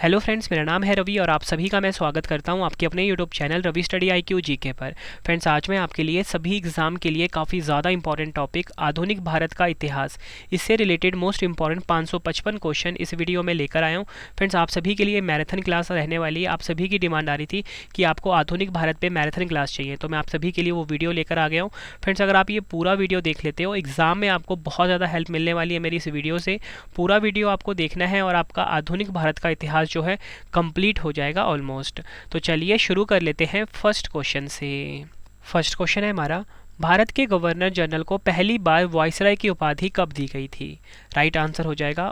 Hello friends, मेरा नाम है रवि और आप सभी का मैं स्वागत करता हूं आपके अपने YouTube channel Ravi study IQ GK पर। फ्रेंड्स, आज मैं आपके लिए सभी एग्ज़ाम के लिए काफ़ी ज़्यादा इंपॉर्टेंट टॉपिक आधुनिक भारत का इतिहास, इससे रिलेटेड मोस्ट इंपॉर्टेंट 555 क्वेश्चन इस वीडियो में लेकर आया हूं। फ्रेंड्स, आप सभी के लिए मैराथन क्लास रहने वाली है। आप सभी की डिमांड आ रही थी कि आपको आधुनिक भारत पर मैराथन क्लास चाहिए, तो मैं आप सभी के लिए वो वीडियो लेकर आ गया हूँ। फ्रेंड्स, अगर आप ये पूरा वीडियो देख लेते हो, एग्ज़ाम में आपको बहुत ज़्यादा हेल्प मिलने वाली है मेरी इस वीडियो से। पूरा वीडियो आपको देखना है और आपका आधुनिक भारत का इतिहास जो है कंप्लीट हो जाएगा ऑलमोस्ट। तो चलिए शुरू कर लेते हैं फर्स्ट क्वेश्चन से। फर्स्ट क्वेश्चन है हमारा, भारत के गवर्नर जनरल को पहली बार वायसराय की उपाधि कब दी गई थी? राइट आंसर हो जाएगा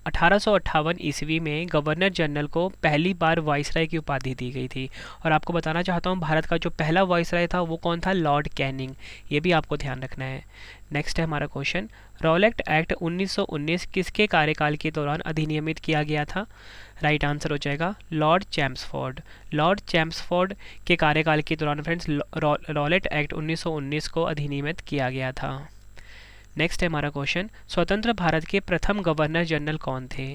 1858 ईस्वी में गवर्नर जनरल को पहली बार वायसराय की उपाधि दी गई थी। और आपको बताना चाहता हूँ, भारत का जो पहला वायसराय था वो कौन था? Lord Canning. ये भी आपको ध्यान रखना है। नेक्स्ट है हमारा क्वेश्चन, रॉलेट एक्ट 1919 किसके कार्यकाल के दौरान अधिनियमित किया गया था? राइट आंसर हो जाएगा लॉर्ड चैम्सफोर्ड। लॉर्ड चैम्सफोर्ड के कार्यकाल के दौरान फ्रेंड्स रॉलेट एक्ट 1919 को अधिनियमित किया गया था। नेक्स्ट है हमारा क्वेश्चन, स्वतंत्र भारत के प्रथम गवर्नर जनरल कौन थे?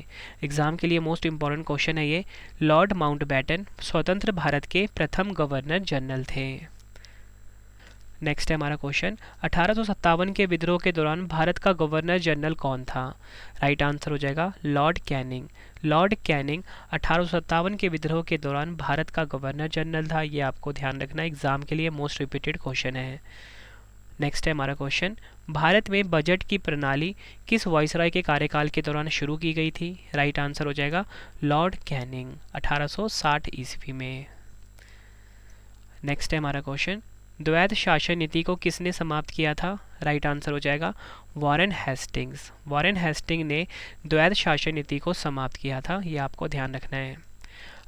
एग्जाम के लिए मोस्ट इंपॉर्टेंट क्वेश्चन है ये। लॉर्ड माउंटबेटन स्वतंत्र भारत के प्रथम गवर्नर जनरल थे। नेक्स्ट है हमारा क्वेश्चन, 1857 के विद्रोह के दौरान भारत का गवर्नर जनरल कौन था? राइट आंसर हो जाएगा लॉर्ड कैनिंग। लॉर्ड कैनिंग 1857 के विद्रोह के दौरान भारत का गवर्नर जनरल था। ये आपको ध्यान रखना, एग्जाम के लिए मोस्ट रिपीटेड क्वेश्चन है। नेक्स्ट है हमारा क्वेश्चन, भारत में बजट की प्रणाली किस वायसराय के कार्यकाल के दौरान शुरू की गई थी? राइट आंसर हो जाएगा लॉर्ड कैनिंग 1860 ईस्वी में। नेक्स्ट है हमारा क्वेश्चन, द्वैध शासन नीति को किसने समाप्त किया था? राइट आंसर हो जाएगा वॉरेन हेस्टिंग्स। वॉरेन हेस्टिंग ने द्वैध शासन नीति को समाप्त किया था। ये आपको ध्यान रखना है।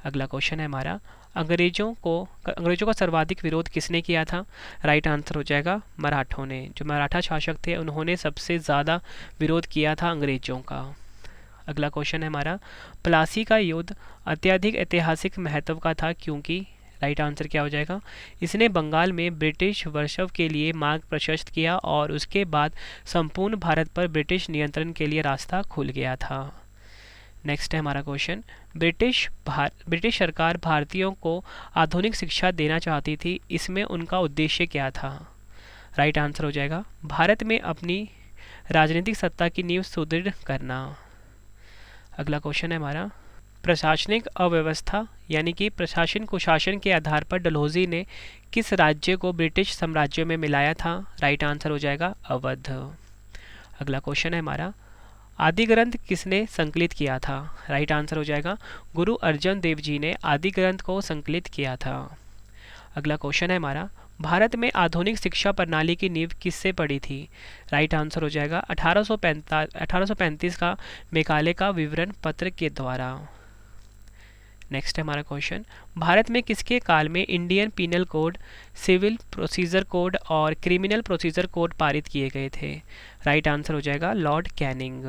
अगला क्वेश्चन है हमारा, अंग्रेजों का सर्वाधिक विरोध किसने किया था? राइट आंसर हो जाएगा मराठों ने। जो मराठा शासक थे उन्होंने सबसे ज़्यादा विरोध किया था अंग्रेजों का। अगला क्वेश्चन है हमारा, प्लासी का युद्ध अत्यधिक ऐतिहासिक महत्व का था क्योंकि? राइट आंसर क्या हो जाएगा? इसने बंगाल में ब्रिटिश वर्चस्व के लिए मार्ग प्रशस्त किया और उसके बाद संपूर्ण भारत पर ब्रिटिश नियंत्रण के लिए रास्ता खुल गया था। नेक्स्ट है हमारा क्वेश्चन, ब्रिटिश सरकार भारतीयों को आधुनिक शिक्षा देना चाहती थी, इसमें उनका उद्देश्य क्या था? राइट आंसर हो जाएगा भारत में अपनी राजनीतिक सत्ता की नींव सुदृढ़ करना। अगला क्वेश्चन है हमारा, प्रशासनिक अव्यवस्था यानी कि प्रशासन कुशासन के आधार पर डलहौजी ने किस राज्य को ब्रिटिश साम्राज्य में मिलाया था? राइट आंसर हो जाएगा अवध। अगला क्वेश्चन है हमारा, आदि ग्रंथ किसने संकलित किया था? राइट आंसर हो जाएगा गुरु अर्जन देव जी ने आदि ग्रंथ को संकलित किया था। अगला क्वेश्चन है हमारा, भारत में आधुनिक शिक्षा प्रणाली की नींव किससे पड़ी थी? राइट आंसर हो जाएगा 1835 का मेकाले का विवरण पत्र के द्वारा। नेक्स्ट है हमारा क्वेश्चन, भारत में किसके काल में Indian penal code, civil procedure code और क्रिमिनल प्रोसीजर कोड पारित किए गए थे? राइट आंसर हो जाएगा लॉर्ड कैनिंग।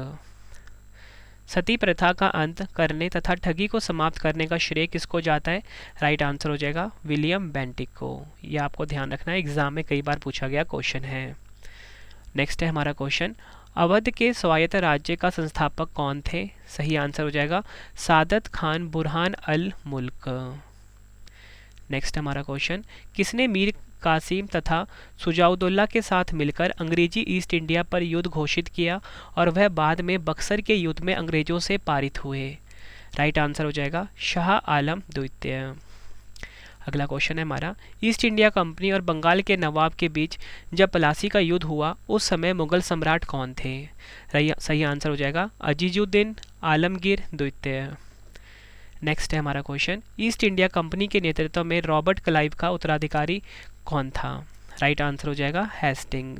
सती प्रथा का अंत करने तथा ठगी को समाप्त करने का श्रेय किसको जाता है? राइट आंसर हो जाएगा विलियम बेंटिक को। यह आपको ध्यान रखना है, एग्जाम में कई बार पूछा गया क्वेश्चन है। नेक्स्ट है हमारा क्वेश्चन, अवध के स्वायत्त राज्य का संस्थापक कौन थे? सही आंसर हो जाएगा सादत खान बुरहान अल मुल्क। नेक्स्ट हमारा क्वेश्चन, किसने मीर कासिम तथा सुजाउद्दौला के साथ मिलकर अंग्रेजी ईस्ट इंडिया पर युद्ध घोषित किया और वह बाद में बक्सर के युद्ध में अंग्रेजों से पारित हुए? राइट आंसर हो जाएगा शाह आलम द्वितीय। अगला क्वेश्चन है हमारा, ईस्ट इंडिया कंपनी और बंगाल के नवाब के बीच जब प्लासी का युद्ध हुआ उस समय मुगल सम्राट कौन थे? सही आंसर हो जाएगा अजीजुद्दीन आलमगीर द्वितीय। नेक्स्ट है हमारा क्वेश्चन, ईस्ट इंडिया कंपनी के नेतृत्व में रॉबर्ट क्लाइव का उत्तराधिकारी कौन था? राइट आंसर हो जाएगा हेस्टिंग।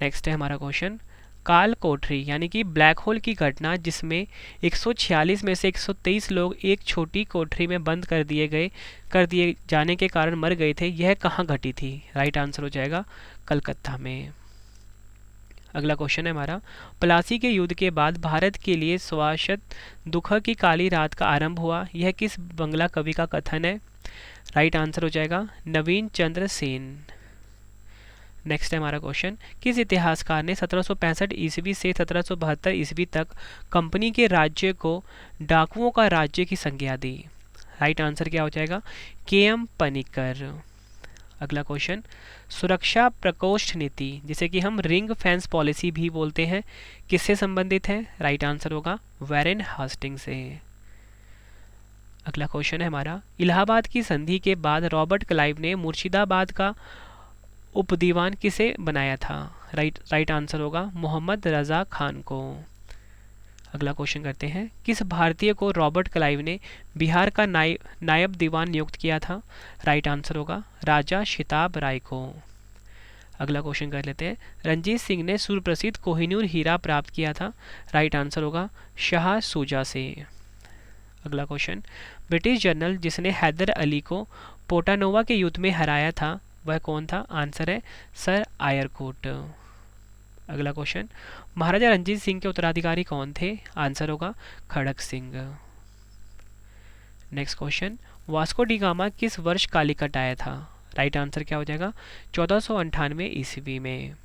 नेक्स्ट है हमारा क्वेश्चन, काल कोठरी यानी कि ब्लैक होल की घटना जिसमें 146 में से 123 लोग एक छोटी कोठरी में बंद कर दिए जाने के कारण मर गए थे, यह कहाँ घटी थी? राइट आंसर हो जाएगा कलकत्ता में। अगला क्वेश्चन है हमारा, प्लासी के युद्ध के बाद भारत के लिए शाश्वत दुख की काली रात का आरंभ हुआ, यह किस बंगला कवि का कथन है? राइट आंसर हो जाएगा नवीन चंद्र सेन। नेक्स्ट है हमारा क्वेश्चन, किस इतिहासकार ने 1765 ईस्वी से 1772 ईस्वी तक कंपनी के राज्य को डाकुओं का राज्य की संज्ञा दी? राइट आंसर क्या हो जाएगा? के.एम. पनिकर। अगला क्वेश्चन, सुरक्षा प्रकोष्ठ नीति जिसे कि हम रिंग फेंस पॉलिसी भी बोलते हैं, किससे संबंधित है? राइट आंसर होगा वैरेन हास्टिंग से। अगला क्वेश्चन है हमारा, इलाहाबाद की संधि के बाद रॉबर्ट क्लाइव ने मुर्शिदाबाद का उपदीवान किसे बनाया था? राइट आंसर होगा मोहम्मद रजा खान को। अगला क्वेश्चन करते हैं, किस भारतीय को रॉबर्ट क्लाइव ने बिहार का नायब दीवान नियुक्त किया था? राइट आंसर होगा राजा शिताब राय को। अगला क्वेश्चन कर लेते हैं, रंजीत सिंह ने सुप्रसिद्ध कोहिनूर हीरा प्राप्त किया था? राइट आंसर होगा शाह सूजा से। अगला क्वेश्चन, ब्रिटिश जनरल जिसने हैदर अली को पोटानोवा के युद्ध में हराया था वह कौन था? आंसर है सर आयरकोट। अगला क्वेश्चन, महाराजा रंजीत सिंह के उत्तराधिकारी कौन थे? आंसर होगा Khadak Singh. Next question, Vasco da Gama किस वर्ष कालीकट आया था? राइट आंसर क्या हो जाएगा? 1498 ईस्वी में।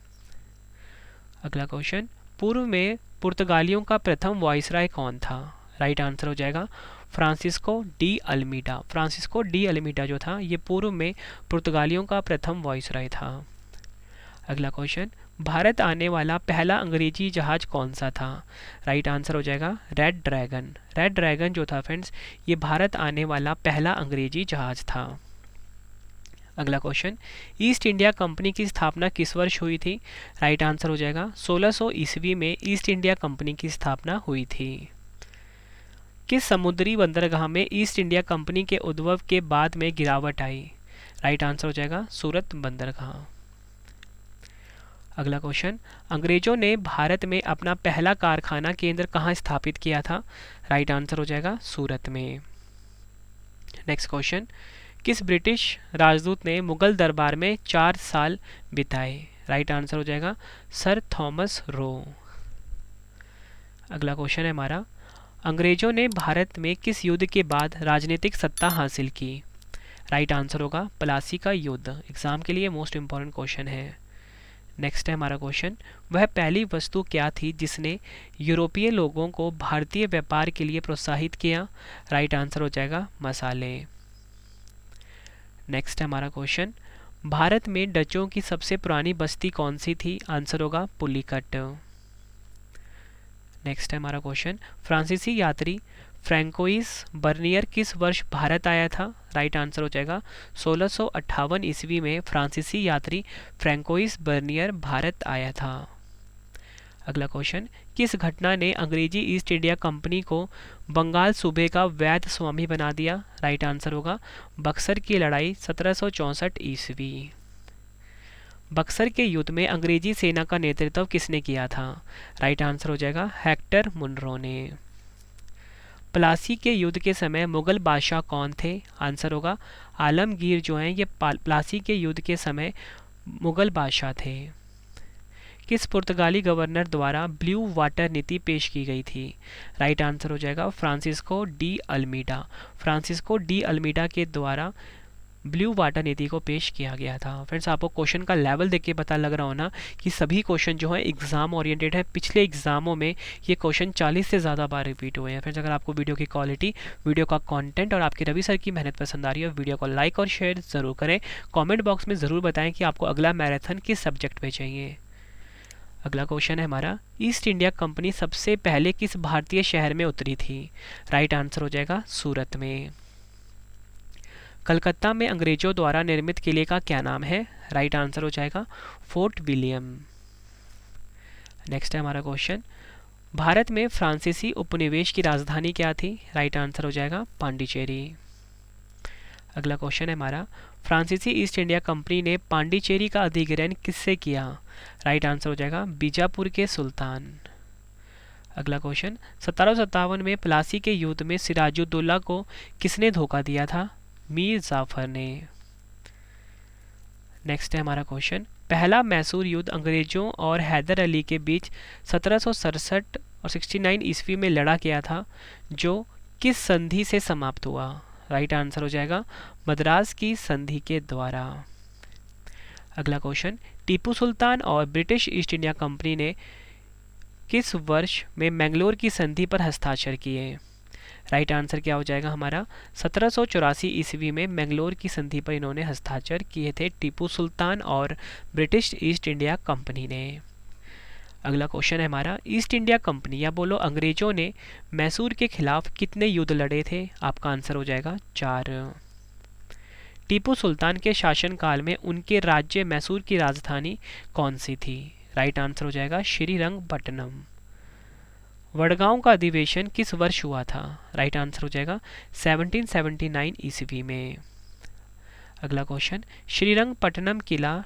अगला क्वेश्चन, पूर्व में पुर्तगालियों का प्रथम वाइसराय कौन था? राइट आंसर हो जाएगा Francisco de Almeida. Francisco de Almeida जो था ये पूर्व में पुर्तगालियों का प्रथम वाइसराय था। अगला क्वेश्चन, भारत आने वाला पहला अंग्रेजी जहाज कौन सा था? राइट आंसर हो जाएगा रेड ड्रैगन। रेड ड्रैगन जो था फ्रेंड्स ये भारत आने वाला पहला अंग्रेजी जहाज था। अगला क्वेश्चन, ईस्ट इंडिया कंपनी की स्थापना किस वर्ष हुई थी? राइट आंसर हो जाएगा 1600 ईस्वी में ईस्ट इंडिया कंपनी की स्थापना हुई थी। किस समुद्री बंदरगाह में ईस्ट इंडिया कंपनी के उद्भव के बाद में गिरावट आई? राइट आंसर हो जाएगा सूरत बंदरगाह। अगला क्वेश्चन, अंग्रेजों ने भारत में अपना पहला कारखाना केंद्र कहाँ स्थापित किया था? राइट आंसर हो जाएगा सूरत में। नेक्स्ट क्वेश्चन, किस ब्रिटिश राजदूत ने मुगल दरबार में 4 साल बिताए? राइट आंसर हो जाएगा सर थॉमस रो। अगला क्वेश्चन है हमारा, अंग्रेजों ने भारत में किस युद्ध के बाद राजनीतिक सत्ता हासिल की? राइट आंसर होगा प्लासी का युद्ध। एग्जाम के लिए मोस्ट इंपॉर्टेंट क्वेश्चन है। नेक्स्ट है हमारा क्वेश्चन, वह पहली वस्तु क्या थी जिसने यूरोपीय लोगों को भारतीय व्यापार के लिए प्रोत्साहित किया? राइट आंसर हो जाएगा मसाले। नेक्स्ट है हमारा क्वेश्चन, भारत में डचों की सबसे पुरानी बस्ती कौन सी थी? आंसर होगा पुलिकट। नेक्स्ट है हमारा क्वेश्चन, फ्रांसीसी यात्री फ्रैंकोइस बर्नियर किस वर्ष भारत आया था? राइट आंसर हो जाएगा 1658 ईस्वी में फ्रांसीसी यात्री फ्रैंकोइस बर्नियर भारत आया था। अगला क्वेश्चन, किस घटना ने अंग्रेजी ईस्ट इंडिया कंपनी को बंगाल सूबे का वैध स्वामी बना दिया? राइट आंसर होगा बक्सर की लड़ाई 1764 ईस्वी। बक्सर के युद्ध में अंग्रेजी सेना का नेतृत्व किसने किया था? राइट आंसर हो जाएगा हेक्टर मुनरो ने। प्लासी के युद्ध के समय मुगल बादशाह कौन थे? आंसर होगा आलमगीर जो हैं ये प्लासी के युद्ध के समय मुगल बादशाह थे। किस पुर्तगाली गवर्नर द्वारा ब्लू वाटर नीति पेश की गई थी? राइट आंसर हो जाएगा Francisco de Almeida. Francisco de Almeida के द्वारा ब्लू वाटर नीति को पेश किया गया था। फ्रेंड्स आपको क्वेश्चन का लेवल देख के पता लग रहा हो ना कि सभी क्वेश्चन जो है एग्जाम ओरिएंटेड है। पिछले एग्जामों में ये क्वेश्चन 40 से ज़्यादा बार रिपीट हुए हैं। फ्रेंड्स अगर आपको वीडियो की क्वालिटी, वीडियो का कंटेंट और आपके रवि सर की मेहनत पसंद आ रही है, वीडियो को लाइक और शेयर ज़रूर करें। कॉमेंट बॉक्स में ज़रूर बताएं कि आपको अगला मैराथन किस सब्जेक्ट पे चाहिए। अगला क्वेश्चन है हमारा, ईस्ट इंडिया कंपनी सबसे पहले किस भारतीय शहर में उतरी थी? राइट आंसर हो जाएगा सूरत में। कलकत्ता में अंग्रेजों द्वारा निर्मित किले का क्या नाम है? राइट आंसर हो जाएगा फोर्ट विलियम। नेक्स्ट है हमारा क्वेश्चन, भारत में फ्रांसीसी उपनिवेश की राजधानी क्या थी? राइट आंसर हो जाएगा पांडिचेरी। अगला क्वेश्चन है हमारा, फ्रांसीसी ईस्ट इंडिया कंपनी ने पांडिचेरी का अधिग्रहण किससे किया? राइट आंसर हो जाएगा बीजापुर के सुल्तान। अगला क्वेश्चन, 1757 में प्लासी के युद्ध में सिराजुद्दौला को किसने धोखा दिया था? मीर जाफर ने। नेक्स्ट है हमारा क्वेश्चन, पहला मैसूर युद्ध अंग्रेजों और हैदर अली के बीच 1767 और 69 ईस्वी में लड़ा गया था जो किस संधि से समाप्त हुआ? राइट आंसर हो जाएगा मद्रास की संधि के द्वारा। अगला क्वेश्चन, टीपू सुल्तान और ब्रिटिश ईस्ट इंडिया कंपनी ने किस वर्ष में मैंगलोर की संधि पर हस्ताक्षर किए? राइट आंसर क्या हो जाएगा हमारा? 1784 ईस्वी में मैंगलोर की संधि पर इन्होंने हस्ताक्षर किए थे, टीपू सुल्तान और ब्रिटिश ईस्ट इंडिया कंपनी ने। अगला क्वेश्चन है हमारा, ईस्ट इंडिया कंपनी या बोलो अंग्रेजों ने मैसूर के खिलाफ कितने युद्ध लड़े थे? आपका आंसर हो जाएगा 4। टीपू सुल्तान के शासनकाल में उनके राज्य मैसूर की राजधानी कौन सी थी? राइट आंसर हो जाएगा श्रीरंगपट्टनम। वडगांव का अधिवेशन किस वर्ष हुआ था? राइट आंसर हो जाएगा 1779 ईस्वी में। अगला क्वेश्चन, श्रीरंगपट्टनम किला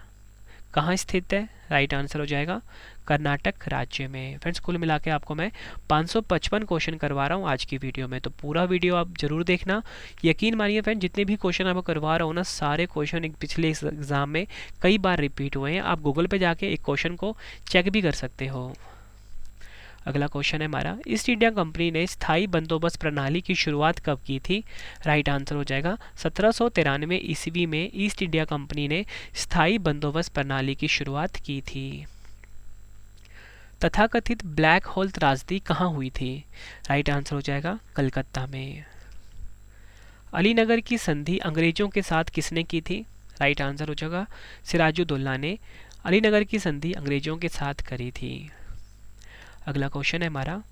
कहाँ स्थित है? राइट आंसर हो जाएगा कर्नाटक राज्य में। फ्रेंड्स, कुल मिला के आपको मैं 555 क्वेश्चन करवा रहा हूँ आज की वीडियो में, तो पूरा वीडियो आप जरूर देखना। यकीन मानिए फ्रेंड, जितने भी क्वेश्चन आपको करवा रहा हूँ ना, सारे क्वेश्चन एक पिछले एग्जाम में कई बार रिपीट हुए हैं। आप गूगल पे जाके एक क्वेश्चन को चेक भी कर सकते हो। अगला क्वेश्चन है हमारा, ईस्ट इंडिया कंपनी ने स्थायी बंदोबस्त प्रणाली की शुरुआत कब की थी? राइट आंसर हो जाएगा 1793 ईस्वी में ईस्ट इंडिया कंपनी ने स्थायी बंदोबस्त प्रणाली की शुरुआत की थी। तथाकथित ब्लैक होल त्रासदी कहाँ हुई थी? राइट आंसर हो जाएगा कलकत्ता में। अलीनगर की संधि अंग्रेजों के साथ किसने की थी? राइट आंसर हो जाएगा सिराजुद्दौला ने अलीनगर की संधि अंग्रेजों के साथ करी थी। अगला क्वेश्चन है हमारा,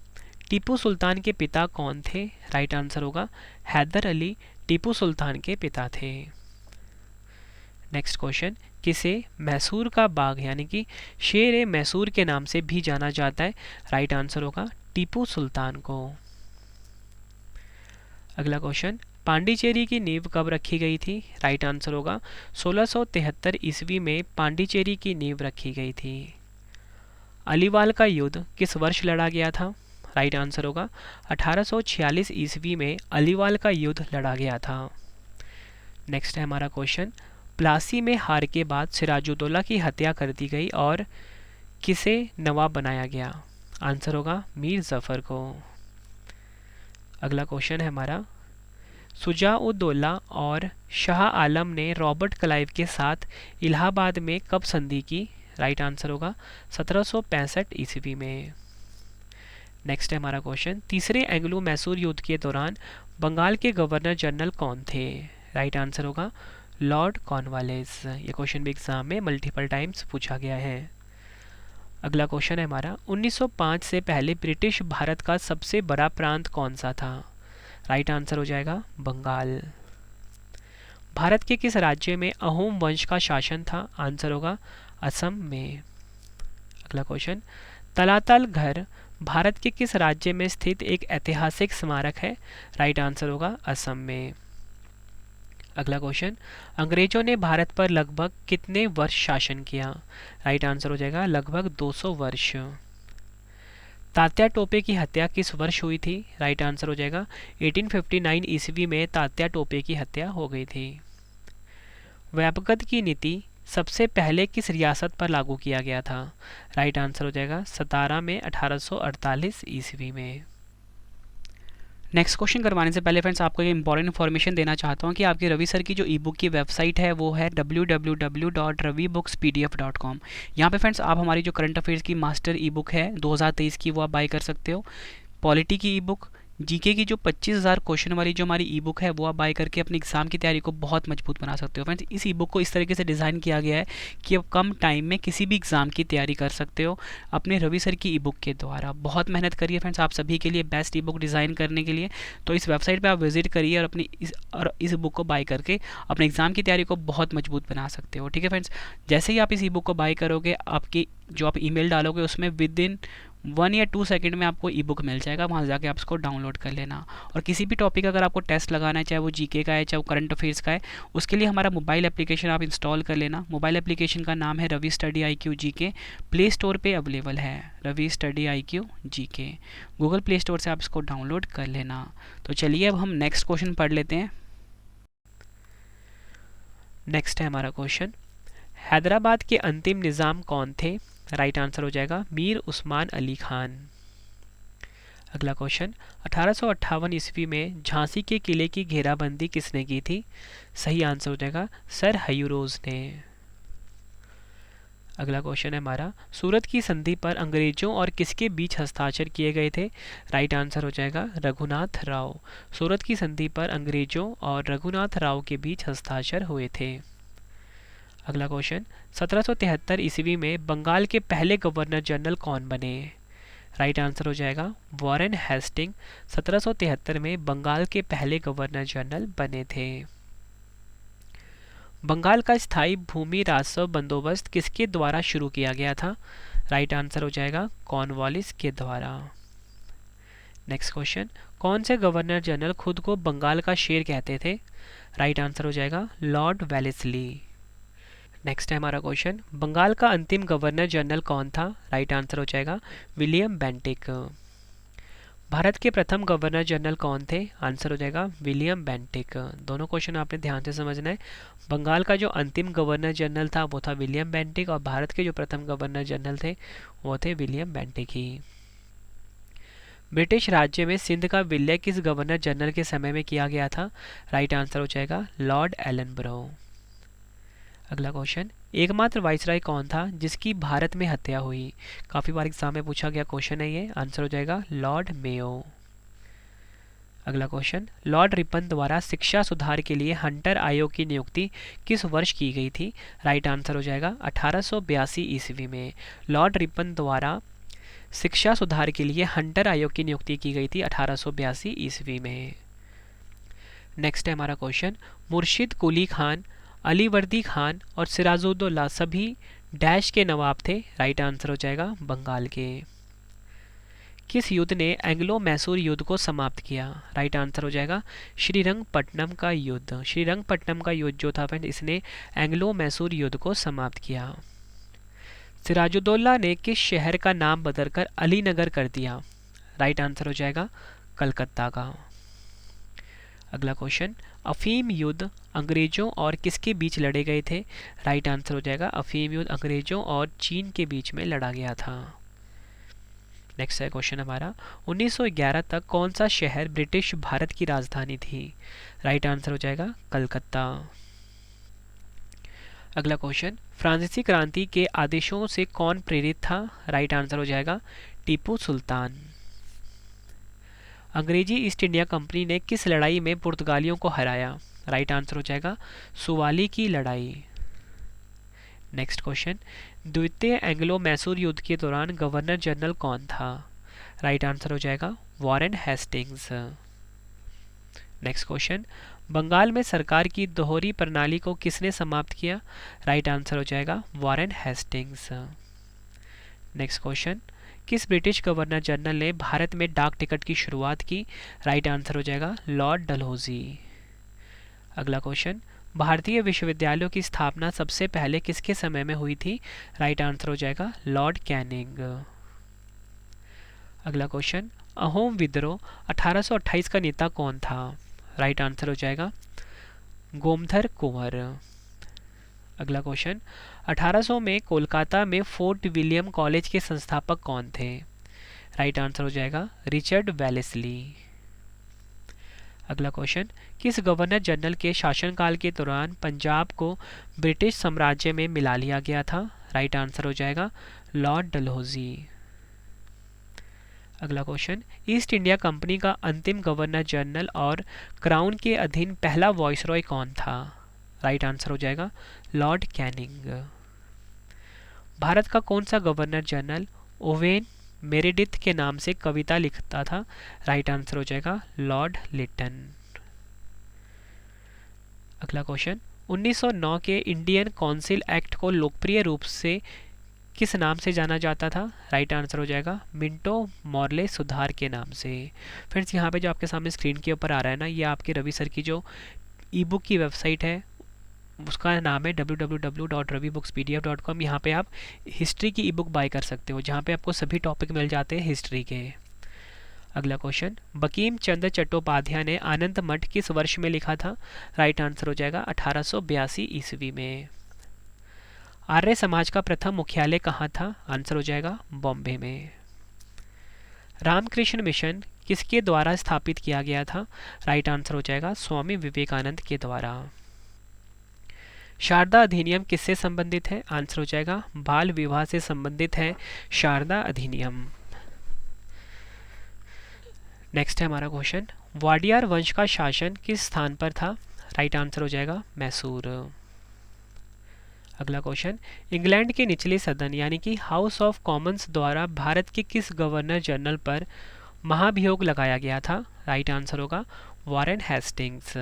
टीपू सुल्तान के पिता कौन थे? राइट आंसर होगा हैदर अली टीपू सुल्तान के पिता थे। नेक्स्ट क्वेश्चन, किसे मैसूर का बाग यानी कि शेर ए मैसूर के नाम से भी जाना जाता है? राइट आंसर होगा टीपू सुल्तान को। अगला क्वेश्चन, पांडिचेरी की नींव कब रखी गई थी? राइट आंसर होगा 1673 ईस्वी में पांडिचेरी की नींव रखी गई थी। अलीवाल का युद्ध किस वर्ष लड़ा गया था? राइट आंसर होगा 1846 ईस्वी में अलीवाल का युद्ध लड़ा गया था। नेक्स्ट है हमारा क्वेश्चन, प्लासी में हार के बाद सिराजुद्दौला की हत्या कर दी गई और किसे नवाब बनाया गया? आंसर होगा मीर जफर को। अगला क्वेश्चन है हमारा, शुजा-उद-दौला और शाह आलम ने रॉबर्ट क्लाइव के साथ इलाहाबाद में कब संधि की? राइट आंसर होगा 1765 ईस्वी में। नेक्स्ट है हमारा क्वेश्चन, तीसरे एंग्लो मैसूर युद्ध के दौरान बंगाल के गवर्नर जनरल कौन थे? राइट आंसर होगा लॉर्ड कॉर्नवालिस। ये क्वेश्चन भी एग्जाम में मल्टीपल टाइम्स पूछा गया है। अगला क्वेश्चन है हमारा, 1905 से पहले ब्रिटिश भारत का सबसे बड़ा प्रांत कौन सा था? राइट आंसर हो जाएगा बंगाल। भारत के किस राज्य में अहोम वंश का शासन था? आंसर होगा असम में। अगला क्वेश्चन, तलातल घर भारत के किस राज्य में स्थित एक ऐतिहासिक स्मारक है? राइट आंसर होगा असम में। अगला क्वेश्चन, अंग्रेजों ने भारत पर लगभग कितने वर्ष शासन किया? राइट आंसर हो जाएगा लगभग 200 वर्ष। तात्या टोपे की हत्या किस वर्ष हुई थी? राइट आंसर हो जाएगा 1859 ईस्वी में तात्या टोपे की हत्या हो गई थी। व्यापकता की नीति सबसे पहले किस रियासत पर लागू किया गया था? राइट आंसर हो जाएगा 17 में 1848 ईस्वी में। नेक्स्ट क्वेश्चन करवाने से पहले फ्रेंड्स आपको ये इंपॉर्टेंट इन्फॉर्मेशन देना चाहता हूँ कि आपकी रवि सर की जो ई बुक की वेबसाइट है वो है www.ravibookspdf.com। यहाँ पे फ्रेंड्स आप हमारी जो करंट अफेयर्स की मास्टर ई बुक है 2023 की वो आप बाई कर सकते हो। पॉलिटी की ई बुक, जीके की जो 25,000 क्वेश्चन वाली जो हमारी ई बुक है वो आप बाय करके अपनी एग्जाम की तैयारी को बहुत मजबूत बना सकते हो। फ्रेंड्स, इस ई बुक को इस तरीके से डिज़ाइन किया गया है कि आप कम टाइम में किसी भी एग्जाम की तैयारी कर सकते हो अपने रवि सर की ई बुक के द्वारा। बहुत मेहनत करिए फ्रेंड्स आप सभी के लिए बेस्ट ई बुक डिज़ाइन करने के लिए। तो इस वेबसाइट पर आप विजिट करिए और अपनी इस बुक को बाय करके अपने एग्जाम की तैयारी को बहुत मजबूत बना सकते हो। ठीक है फ्रेंड्स, जैसे ही आप इस ई बुक को बाय करोगे आपकी जो आप ईमेल डालोगे उसमें विद इन 1 या 2 सेकंड में आपको ई बुक मिल जाएगा। वहाँ जाके आप इसको डाउनलोड कर लेना। और किसी भी टॉपिक अगर आपको टेस्ट लगाना है, चाहे वो जीके का है चाहे वो करंट अफेयर्स का है, उसके लिए हमारा मोबाइल एप्लीकेशन आप इंस्टॉल कर लेना। मोबाइल एप्लीकेशन का नाम है Ravi study IQ GK। Play store पे अवेलेबल है Ravi study IQ GK। Google play store से आप इसको डाउनलोड कर लेना। तो चलिए अब हम नेक्स्ट क्वेश्चन पढ़ लेते हैं। नेक्स्ट है हमारा क्वेश्चन, हैदराबाद के अंतिम निज़ाम कौन थे? राइट आंसर हो जाएगा मीर उस्मान अली खान। अगला क्वेश्चन, 1858 ईस्वी में झांसी के किले की घेराबंदी किसने की थी? सही आंसर हो जाएगा सर हयूरोज ने। अगला क्वेश्चन है हमारा, सूरत की संधि पर अंग्रेजों और किसके बीच हस्ताक्षर किए गए थे? राइट आंसर हो जाएगा रघुनाथ राव। सूरत की संधि पर अंग्रेजों और रघुनाथ राव के बीच हस्ताक्षर हुए थे। अगला क्वेश्चन, 1773 ईस्वी में बंगाल के पहले गवर्नर जनरल कौन बने? राइट आंसर हो जाएगा वॉरेन हेस्टिंग। 1773 में बंगाल के पहले गवर्नर जनरल बने थे। बंगाल का स्थायी भूमि राजस्व बंदोबस्त किसके द्वारा शुरू किया गया था? राइट आंसर हो जाएगा कॉर्नवालिस के द्वारा। नेक्स्ट क्वेश्चन, कौन से गवर्नर जनरल खुद को बंगाल का शेर कहते थे? राइट आंसर हो जाएगा लॉर्ड वेलेस्ली। नेक्स्ट है हमारा क्वेश्चन, बंगाल का अंतिम गवर्नर जनरल कौन था? राइट आंसर हो जाएगा विलियम बेंटिक। भारत के प्रथम गवर्नर जनरल कौन थे? आंसर हो जाएगा विलियम बेंटिक। दोनों क्वेश्चन आपने ध्यान से समझना है। बंगाल का जो अंतिम गवर्नर जनरल था वो था विलियम बेंटिक, और भारत के जो प्रथम गवर्नर जनरल थे वो थे विलियम बेंटिक ही। ब्रिटिश राज्य में सिंध का विलय किस गवर्नर जनरल के समय में किया गया था? राइट आंसर हो जाएगा लॉर्ड एलनब्रो। अगला क्वेश्चन, एकमात्र वाइसराय कौन था जिसकी भारत में हत्या हुई? काफ़ी बार एग्जाम में पूछा गया क्वेश्चन है ये। आंसर हो जाएगा लॉर्ड मेयो। अगला क्वेश्चन, लॉर्ड रिपन द्वारा शिक्षा सुधार के लिए हंटर आयोग की नियुक्ति किस वर्ष की गई थी? राइट आंसर हो जाएगा 1882 ईस्वी में। लॉर्ड रिपन द्वारा शिक्षा सुधार के लिए हंटर आयोग की नियुक्ति की गई थी 1882 ईस्वी में। नेक्स्ट है हमारा क्वेश्चन, मुर्शिद कुली खान, अलीवर्दी खान और सिराजुद्दौला सभी डैश के नवाब थे? राइट आंसर हो जाएगा बंगाल के। किस युद्ध ने एंग्लो मैसूर युद्ध को समाप्त किया? राइट आंसर हो जाएगा श्रीरंगपट्टनम का युद्ध। श्रीरंगपट्टनम का युद्ध जो था फ्रेंड, इसने एंग्लो मैसूर युद्ध को समाप्त किया। सिराजुद्दौला ने किस शहर का नाम बदलकर अलीनगर कर दिया? राइट आंसर हो जाएगा कलकत्ता का। अगला क्वेश्चन, अफीम युद्ध अंग्रेजों और किसके बीच लड़े गए थे? राइट आंसर हो जाएगा अफीम युद्ध अंग्रेजों और चीन के बीच में लड़ा गया था। नेक्स्ट है क्वेश्चन हमारा, 1911 तक कौन सा शहर ब्रिटिश भारत की राजधानी थी? राइट आंसर हो जाएगा कलकत्ता। अगला क्वेश्चन, फ्रांसीसी क्रांति के आदेशों से कौन प्रेरित था? राइट आंसर हो जाएगा टीपू सुल्तान। अंग्रेजी ईस्ट इंडिया कंपनी ने किस लड़ाई में पुर्तगालियों को हराया? राइट आंसर हो जाएगा सुवाली की लड़ाई। नेक्स्ट क्वेश्चन, द्वितीय एंग्लो मैसूर युद्ध के दौरान गवर्नर जनरल कौन था? राइट आंसर हो जाएगा Warren Hastings. Next question, Bengal में सरकार की दोहरी प्रणाली को किसने समाप्त किया? राइट आंसर हो जाएगा वॉरेन हेस्टिंग्स। नेक्स्ट क्वेश्चन, किस ब्रिटिश गवर्नर जनरल ने भारत में डाक टिकट की शुरुआत की? राइट आंसर हो जाएगा लॉर्ड डलहौजी। अगला क्वेश्चन, भारतीय विश्वविद्यालयों की स्थापना सबसे पहले किसके समय में हुई थी? राइट आंसर हो जाएगा लॉर्ड कैनिंग। अगला क्वेश्चन, अहोम विद्रोह 1828 का नेता कौन था? राइट आंसर हो जाएगा गोमधर कुंवर। अगला क्वेश्चन, 1800 में कोलकाता में फोर्ट विलियम कॉलेज के संस्थापक कौन थे? राइट आंसर हो जाएगा रिचर्ड वेलेस्ली। अगला क्वेश्चन, किस गवर्नर जनरल के शासनकाल के दौरान पंजाब को ब्रिटिश साम्राज्य में मिला लिया गया था? राइट आंसर हो जाएगा लॉर्ड डलहौजी। अगला क्वेश्चन, ईस्ट इंडिया कंपनी का अंतिम गवर्नर जनरल और क्राउन के अधीन पहला वॉइसरॉय कौन था? राइट आंसर हो जाएगा लॉर्ड कैनिंग। भारत का कौन सा गवर्नर जनरल ओवेन मेरेडिथ के नाम से कविता लिखता था? राइट आंसर हो जाएगा लॉर्ड लिटन। अगला क्वेश्चन, 1909 के इंडियन काउंसिल एक्ट को लोकप्रिय रूप से किस नाम से जाना जाता था? राइट आंसर हो जाएगा मिंटो मॉर्ले सुधार के नाम से। फ्रेंड्स, यहाँ पे जो आपके सामने स्क्रीन के ऊपर आ रहा है ना, ये आपके रवि सर की जो ई बुक की वेबसाइट है उसका नाम है www.ravibooks.pdf.com। यहाँ पे आप हिस्ट्री की ई बुक बाय कर सकते हो, जहाँ पे आपको सभी टॉपिक मिल जाते हैं हिस्ट्री के। अगला क्वेश्चन, बंकिम चंद्र चट्टोपाध्याय ने आनंद मठ किस वर्ष में लिखा था? राइट आंसर हो जाएगा 1882 ईस्वी में। आर्य समाज का प्रथम मुख्यालय कहाँ था? आंसर हो जाएगा बॉम्बे में। रामकृष्ण मिशन किसके द्वारा स्थापित किया गया था? राइट आंसर हो जाएगा स्वामी विवेकानंद के द्वारा। शारदा अधिनियम किससे संबंधित है? आंसर हो जाएगा बाल विवाह से संबंधित है शारदा अधिनियम। नेक्स्ट है हमारा क्वेश्चन, वाडियार वंश का शासन किस स्थान पर था? राइट आंसर हो जाएगा मैसूर। अगला क्वेश्चन, इंग्लैंड के निचले सदन यानी कि हाउस ऑफ कॉमन्स द्वारा भारत के किस गवर्नर जनरल पर महाभियोग लगाया गया था? राइट आंसर होगा वॉरेन हेस्टिंग्स।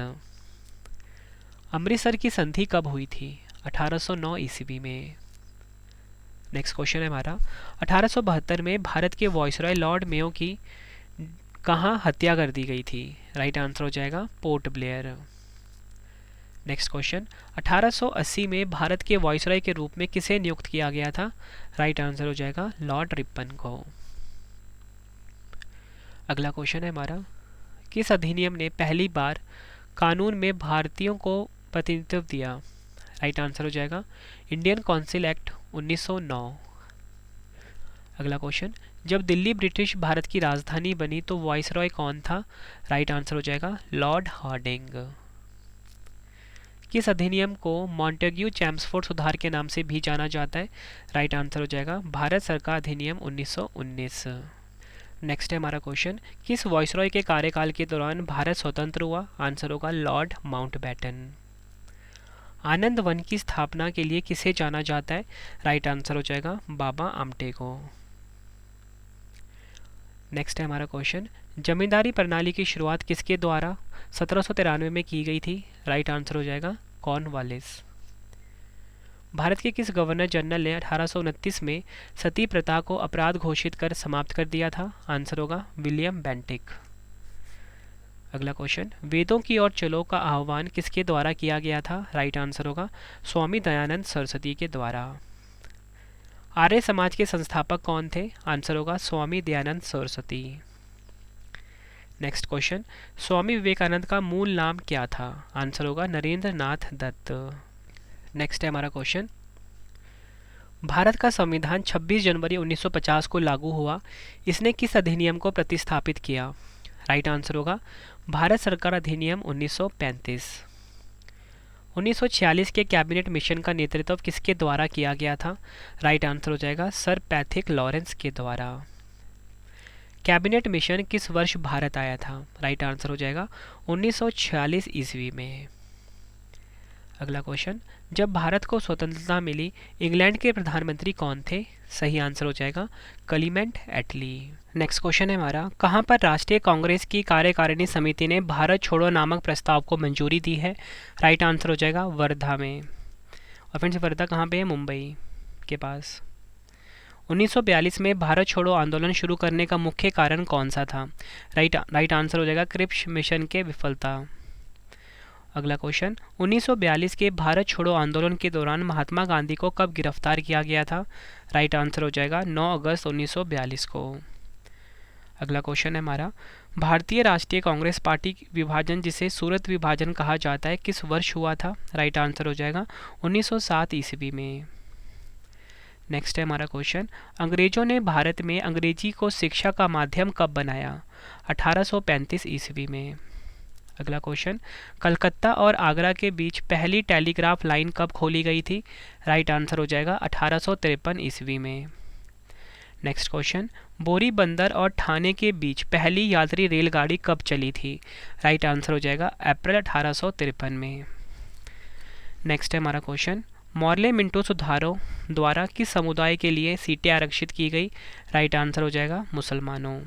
अमृतसर की संधि कब हुई थी? 1809 ईस्वी में। नेक्स्ट क्वेश्चन है हमारा, 1872 में भारत के वॉइसरॉय लॉर्ड मेयो की कहाँ हत्या कर दी गई थी? राइट आंसर हो जाएगा पोर्ट ब्लेयर। नेक्स्ट क्वेश्चन, 1880 में भारत के वॉइसरॉय के रूप में किसे नियुक्त किया गया था? राइट आंसर हो जाएगा लॉर्ड रिपन को। अगला क्वेश्चन है हमारा, किस अधिनियम ने पहली बार कानून में भारतीयों को प्रतिनिधित्व दिया? राइट आंसर हो जाएगा इंडियन काउंसिल एक्ट 1909। अगला क्वेश्चन, जब दिल्ली ब्रिटिश भारत की राजधानी बनी तो वाइसरॉय कौन था? राइट आंसर हो जाएगा लॉर्ड हार्डिंग। किस अधिनियम को मॉन्टेग्यू चैम्सफोर्ड सुधार के नाम से भी जाना जाता है? राइट आंसर हो जाएगा भारत सरकार अधिनियम 1919। नेक्स्ट है हमारा क्वेश्चन, किस वाइसरॉय के कार्यकाल के दौरान भारत स्वतंत्र हुआ? आंसर होगा लॉर्ड माउंटबेटन। आनंद वन की स्थापना के लिए किसे जाना जाता है? राइट आंसर हो जाएगा बाबा आमटे को। नेक्स्ट है हमारा क्वेश्चन, जमींदारी प्रणाली की शुरुआत किसके द्वारा 1793 में की गई थी? राइट आंसर हो जाएगा कॉर्नवालिस। भारत के किस गवर्नर जनरल ने 1829 में सती प्रथा को अपराध घोषित कर समाप्त कर दिया था? आंसर होगा विलियम बेंटिक। अगला क्वेश्चन, वेदों की ओर चलो का आह्वान किसके द्वारा किया गया था? राइट आंसर होगा स्वामी दयानंद सरस्वती के द्वारा। आर्य समाज के संस्थापक कौन थे? आंसर होगा स्वामी दयानंद सरस्वती। नेक्स्ट क्वेश्चन, स्वामी विवेकानंद का मूल नाम क्या था? आंसर होगा नरेंद्र नाथ दत्त। नेक्स्ट है हमारा क्वेश्चन, भारत का संविधान 26 जनवरी 1950 को लागू हुआ, इसने किस अधिनियम को प्रतिस्थापित किया? राइट आंसर होगा भारत सरकार अधिनियम 1935। 1946 के कैबिनेट मिशन का नेतृत्व किसके द्वारा किया गया था? राइट आंसर हो जाएगा सर पैथिक लॉरेंस के द्वारा। कैबिनेट मिशन किस वर्ष भारत आया था? राइट आंसर हो जाएगा 1946 ईस्वी में। अगला क्वेश्चन, जब भारत को स्वतंत्रता मिली इंग्लैंड के प्रधानमंत्री कौन थे? सही आंसर हो जाएगा क्लीमेंट एटली। नेक्स्ट क्वेश्चन है हमारा, कहाँ पर राष्ट्रीय कांग्रेस की कार्यकारिणी समिति ने भारत छोड़ो नामक प्रस्ताव को मंजूरी दी है? राइट आंसर हो जाएगा वर्धा में। और फ्रेंड्स वर्धा कहाँ पे है? मुंबई के पास। 1942 में भारत छोड़ो आंदोलन शुरू करने का मुख्य कारण कौन सा था? राइट आंसर हो जाएगा क्रिप्स मिशन के विफलता। अगला क्वेश्चन, 1942 के भारत छोड़ो आंदोलन के दौरान महात्मा गांधी को कब गिरफ्तार किया गया था? राइट आंसर हो जाएगा 9 अगस्त 1942 को। अगला क्वेश्चन है हमारा, भारतीय राष्ट्रीय कांग्रेस पार्टी विभाजन जिसे सूरत विभाजन कहा जाता है किस वर्ष हुआ था? राइट आंसर हो जाएगा 1907 ईस्वी में। नेक्स्ट है हमारा क्वेश्चन, अंग्रेजों ने भारत में अंग्रेजी को शिक्षा का माध्यम कब बनाया? 1835 ईस्वी में। अगला क्वेश्चन, कलकत्ता और आगरा के बीच पहली टेलीग्राफ लाइन कब खोली गई थी? राइट आंसर हो जाएगा 1853 ईस्वी में। नेक्स्ट क्वेश्चन, बोरी बंदर और ठाणे के बीच पहली यात्री रेलगाड़ी कब चली थी? राइट आंसर हो जाएगा अप्रैल 1853 में। नेक्स्ट है हमारा क्वेश्चन, मॉर्ले मिंटो सुधारों द्वारा किस समुदाय के लिए सीटें आरक्षित की गई? राइट आंसर हो जाएगा मुसलमानों।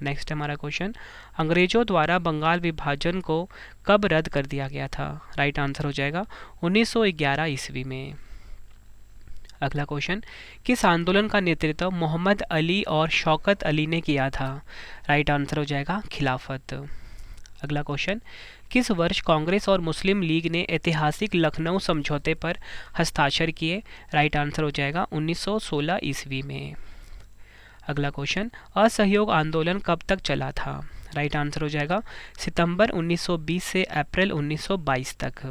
नेक्स्ट हमारा क्वेश्चन, अंग्रेजों द्वारा बंगाल विभाजन को कब रद्द कर दिया गया था? राइट आंसर हो जाएगा 1911 ईस्वी में। अगला क्वेश्चन, किस आंदोलन का नेतृत्व मोहम्मद अली और शौकत अली ने किया था? राइट आंसर हो जाएगा खिलाफत। अगला क्वेश्चन, किस वर्ष कांग्रेस और मुस्लिम लीग ने ऐतिहासिक लखनऊ समझौते पर हस्ताक्षर किए? राइट आंसर हो जाएगा 1916 ईस्वी में। अगला क्वेश्चन, असहयोग आंदोलन कब तक चला था? राइट आंसर हो जाएगा सितंबर 1920 से अप्रैल 1922 तक।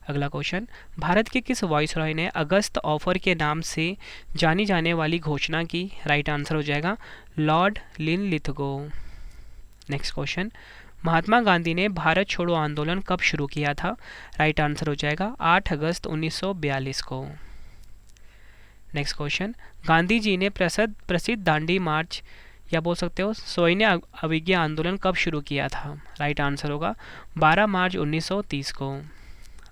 अगला क्वेश्चन, भारत के किस वाइसरॉय ने अगस्त ऑफर के नाम से जानी जाने वाली घोषणा की? राइट आंसर हो जाएगा Lord Linlithgow. Next question, Mahatma Gandhi ने भारत छोड़ो आंदोलन कब शुरू किया था? राइट आंसर हो जाएगा 8 अगस्त 1942 को। नेक्स्ट क्वेश्चन, गांधी जी ने प्रसिद्ध दांडी मार्च या बोल सकते हो सविनय अवज्ञा आंदोलन कब शुरू किया था? राइट आंसर होगा 12 मार्च 1930 को।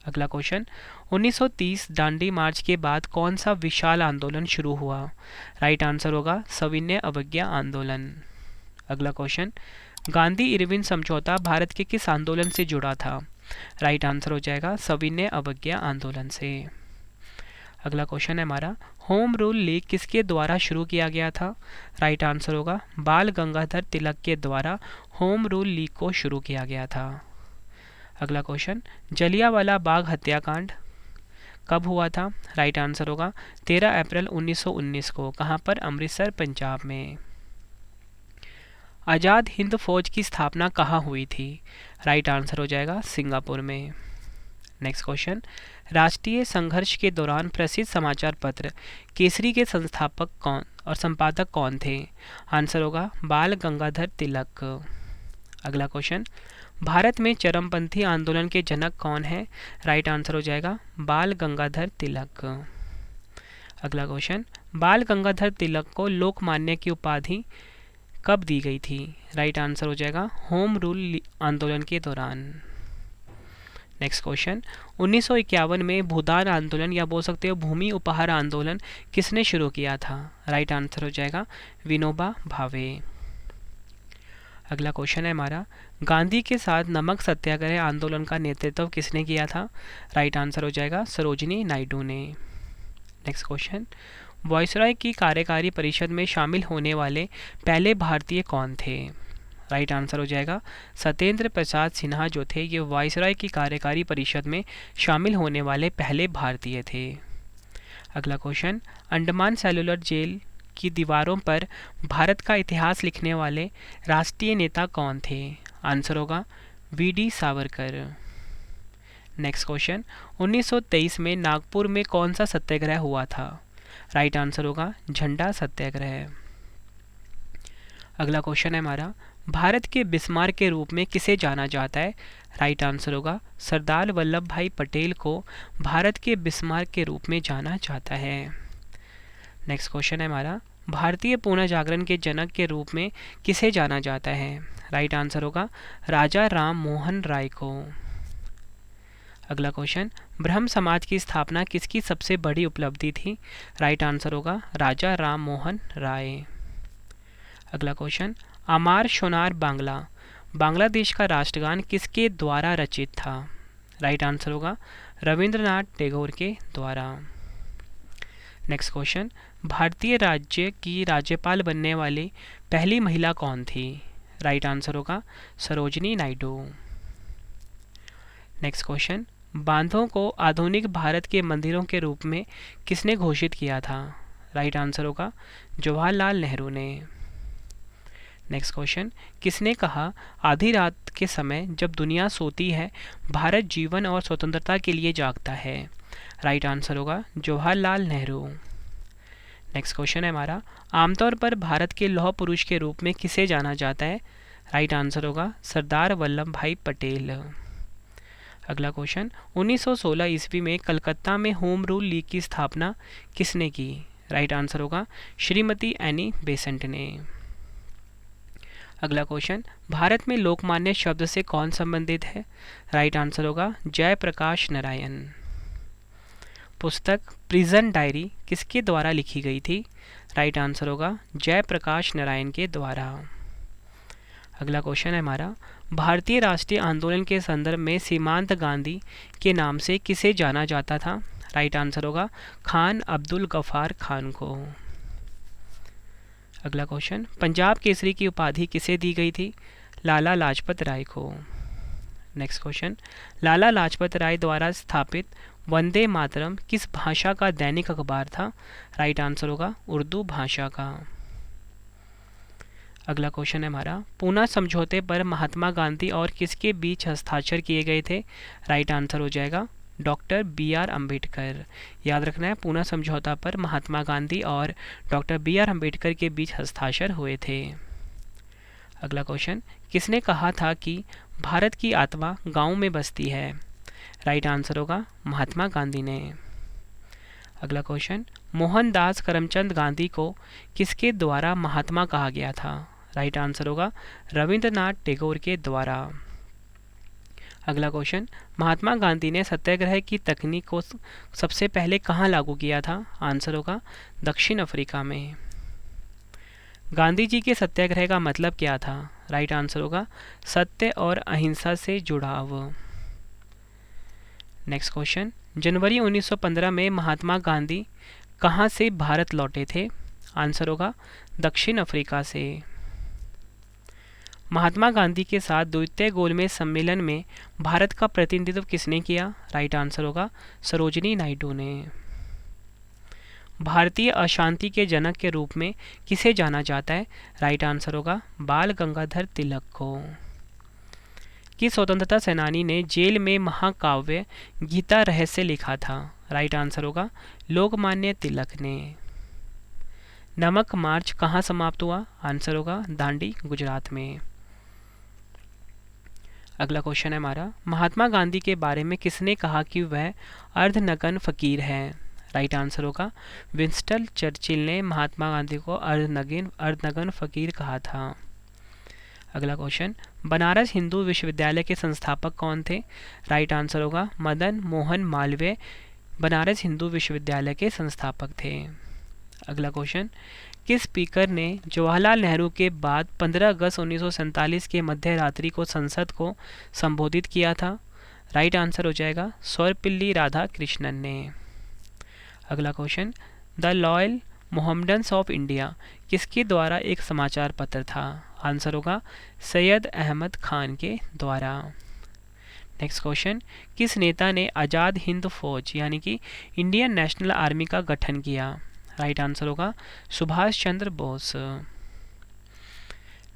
अगला क्वेश्चन, 1930 दांडी मार्च के बाद कौन सा विशाल आंदोलन शुरू हुआ? राइट आंसर होगा सविनय अवज्ञा आंदोलन। अगला क्वेश्चन, गांधी इरविन समझौता भारत के किस आंदोलन से जुड़ा था? राइट आंसर हो जाएगा सविनय अवज्ञा आंदोलन से। अगला क्वेश्चन है हमारा, होम रूल लीग किसके द्वारा शुरू किया गया था? राइट आंसर होगा बाल गंगाधर तिलक के द्वारा होम रूल लीग को शुरू किया गया था। अगला क्वेश्चन, जलियांवाला बाग हत्याकांड कब हुआ था? राइट आंसर होगा 13 अप्रैल 1919 को। कहाँ पर? अमृतसर, पंजाब में। आज़ाद हिंद फौज की स्थापना कहाँ हुई थी? राइट आंसर हो जाएगा सिंगापुर में। नेक्स्ट क्वेश्चन, राष्ट्रीय संघर्ष के दौरान प्रसिद्ध समाचार पत्र केसरी के संस्थापक कौन और संपादक कौन थे? आंसर होगा बाल गंगाधर तिलक। अगला क्वेश्चन, भारत में चरमपंथी आंदोलन के जनक कौन है? राइट आंसर हो जाएगा बाल गंगाधर तिलक। अगला क्वेश्चन, बाल गंगाधर तिलक को लोकमान्य की उपाधि कब दी गई थी? राइट आंसर हो जाएगा होम रूल आंदोलन के दौरान। नेक्स्ट क्वेश्चन, 1951 में भूदान आंदोलन या बोल सकते हो भूमि उपहार आंदोलन किसने शुरू किया था? राइट आंसर हो जाएगा विनोबा भावे। अगला क्वेश्चन है हमारा, गांधी के साथ नमक सत्याग्रह आंदोलन का नेतृत्व किसने किया था? राइट आंसर हो जाएगा सरोजिनी नायडू ने। नेक्स्ट क्वेश्चन, वायसराय की कार्यकारी परिषद में शामिल होने वाले पहले भारतीय कौन थे? राइट आंसर हो जाएगा सत्येंद्र प्रसाद सिन्हा जो थे ये वायसराय की कार्यकारी परिषद में शामिल होने वाले पहले भारतीय थे। अगला क्वेश्चन, अंडमान सेलुलर जेल की दीवारों पर भारत का इतिहास लिखने वाले राष्ट्रीय नेता कौन थे? आंसर होगा वीडी सावरकर। नेक्स्ट क्वेश्चन, 1923 में नागपुर में कौन सा सत्याग्रह हुआ था? राइट आंसर होगा झंडा सत्याग्रह। अगला क्वेश्चन है हमारा, भारत के बिस्मार्क के रूप में किसे जाना जाता है? राइट आंसर होगा सरदार वल्लभ भाई पटेल को भारत के बिस्मार्क के रूप में जाना जाता है। नेक्स्ट क्वेश्चन है हमारा, भारतीय पुनर्जागरण के जनक के रूप में किसे जाना जाता है? राइट आंसर होगा राजा राम मोहन राय को। अगला क्वेश्चन, ब्रह्म समाज की स्थापना किसकी सबसे बड़ी उपलब्धि थी? राइट आंसर होगा राजा राम मोहन राय। अगला क्वेश्चन, अमार शोनार बांग्लादेश का राष्ट्रगान किसके द्वारा रचित था? राइट आंसर होगा रविंद्रनाथ टैगोर के द्वारा। नेक्स्ट क्वेश्चन, भारतीय राज्य की राज्यपाल बनने वाली पहली महिला कौन थी? राइट आंसर होगा सरोजिनी नायडू। नेक्स्ट क्वेश्चन, बांधों को आधुनिक भारत के मंदिरों के रूप में किसने घोषित किया था? राइट आंसर होगा जवाहरलाल नेहरू ने। नेक्स्ट क्वेश्चन, किसने कहा आधी रात के समय जब दुनिया सोती है भारत जीवन और स्वतंत्रता के लिए जागता है? राइट आंसर होगा जवाहरलाल नेहरू। नेक्स्ट क्वेश्चन है हमारा, आमतौर पर भारत के लौह पुरुष के रूप में किसे जाना जाता है? राइट आंसर होगा सरदार वल्लभ भाई पटेल। अगला क्वेश्चन, 1916 ईस्वी में कलकत्ता में होम रूल लीग की स्थापना किसने की? राइट आंसर होगा श्रीमती एनी बेसेंट ने। अगला क्वेश्चन, भारत में लोकमान्य शब्द से कौन संबंधित है? राइट आंसर होगा जयप्रकाश नारायण। पुस्तक प्रिजन डायरी किसके द्वारा लिखी गई थी? राइट आंसर होगा जयप्रकाश नारायण के द्वारा। अगला क्वेश्चन है हमारा, भारतीय राष्ट्रीय आंदोलन के संदर्भ में सीमांत गांधी के नाम से किसे जाना जाता था? राइट आंसर होगा खान अब्दुल गफ्फार खान को। अगला क्वेश्चन, पंजाब केसरी की उपाधि किसे दी गई थी? लाला लाजपत राय को। नेक्स्ट क्वेश्चन, लाला लाजपत राय द्वारा स्थापित वंदे मातरम किस भाषा का दैनिक अखबार था? राइट आंसर होगा उर्दू भाषा का। अगला क्वेश्चन है हमारा, पूना समझौते पर महात्मा गांधी और किसके बीच हस्ताक्षर किए गए थे? राइट आंसर हो जाएगा डॉक्टर बी.आर. अम्बेडकर। याद रखना है, पूना समझौता पर महात्मा गांधी और डॉक्टर बी.आर. अम्बेडकर के बीच हस्ताक्षर हुए थे। अगला क्वेश्चन, किसने कहा था कि भारत की आत्मा गांव में बसती है? राइट आंसर होगा महात्मा गांधी ने। अगला क्वेश्चन, मोहनदास करमचंद गांधी को किसके द्वारा महात्मा कहा गया था? राइट आंसर होगा रविंद्रनाथ टैगोर के द्वारा। अगला क्वेश्चन, महात्मा गांधी ने सत्याग्रह की तकनीक को सबसे पहले कहाँ लागू किया था? आंसर होगा दक्षिण अफ्रीका में। गांधी जी के सत्याग्रह का मतलब क्या था? राइट आंसर होगा सत्य और अहिंसा से जुड़ाव। नेक्स्ट क्वेश्चन, जनवरी 1915 में महात्मा गांधी कहाँ से भारत लौटे थे? आंसर होगा दक्षिण अफ्रीका से। महात्मा गांधी के साथ द्वितीय गोलमेज सम्मेलन में भारत का प्रतिनिधित्व किसने किया? राइट आंसर होगा सरोजिनी नायडू ने। भारतीय अशांति के जनक के रूप में किसे जाना जाता है? राइट आंसर होगा बाल गंगाधर तिलक को। किस स्वतंत्रता सेनानी ने जेल में महाकाव्य गीता रहस्य लिखा था? राइट आंसर होगा लोकमान्य तिलक ने। नमक मार्च कहाँ समाप्त हुआ? आंसर होगा दांडी गुजरात में। अगला क्वेश्चन है हमारा, महात्मा गांधी के बारे में किसने कहा कि वह अर्धनग्न फकीर है? राइट आंसर होगा विंस्टन चर्चिल ने महात्मा गांधी को अर्धनग्न फकीर कहा था। अगला क्वेश्चन, बनारस हिंदू विश्वविद्यालय के संस्थापक कौन थे? राइट आंसर होगा मदन मोहन मालवीय बनारस हिंदू विश्वविद्यालय के संस्थापक थे। अगला क्वेश्चन, किस स्पीकर ने जवाहरलाल नेहरू के बाद 15 अगस्त 1947 के मध्य रात्रि को संसद को संबोधित किया था? राइट आंसर हो जाएगा सर्वपल्ली राधाकृष्णन ने। अगला question, the loyal Mohammedans of India किसके द्वारा एक समाचार पत्र था? आंसर होगा सैयद अहमद खान के द्वारा। नेक्स्ट क्वेश्चन, किस नेता ने आज़ाद हिंद फौज यानी कि इंडियन नेशनल आर्मी का गठन किया? राइट आंसर होगा सुभाष चंद्र बोस।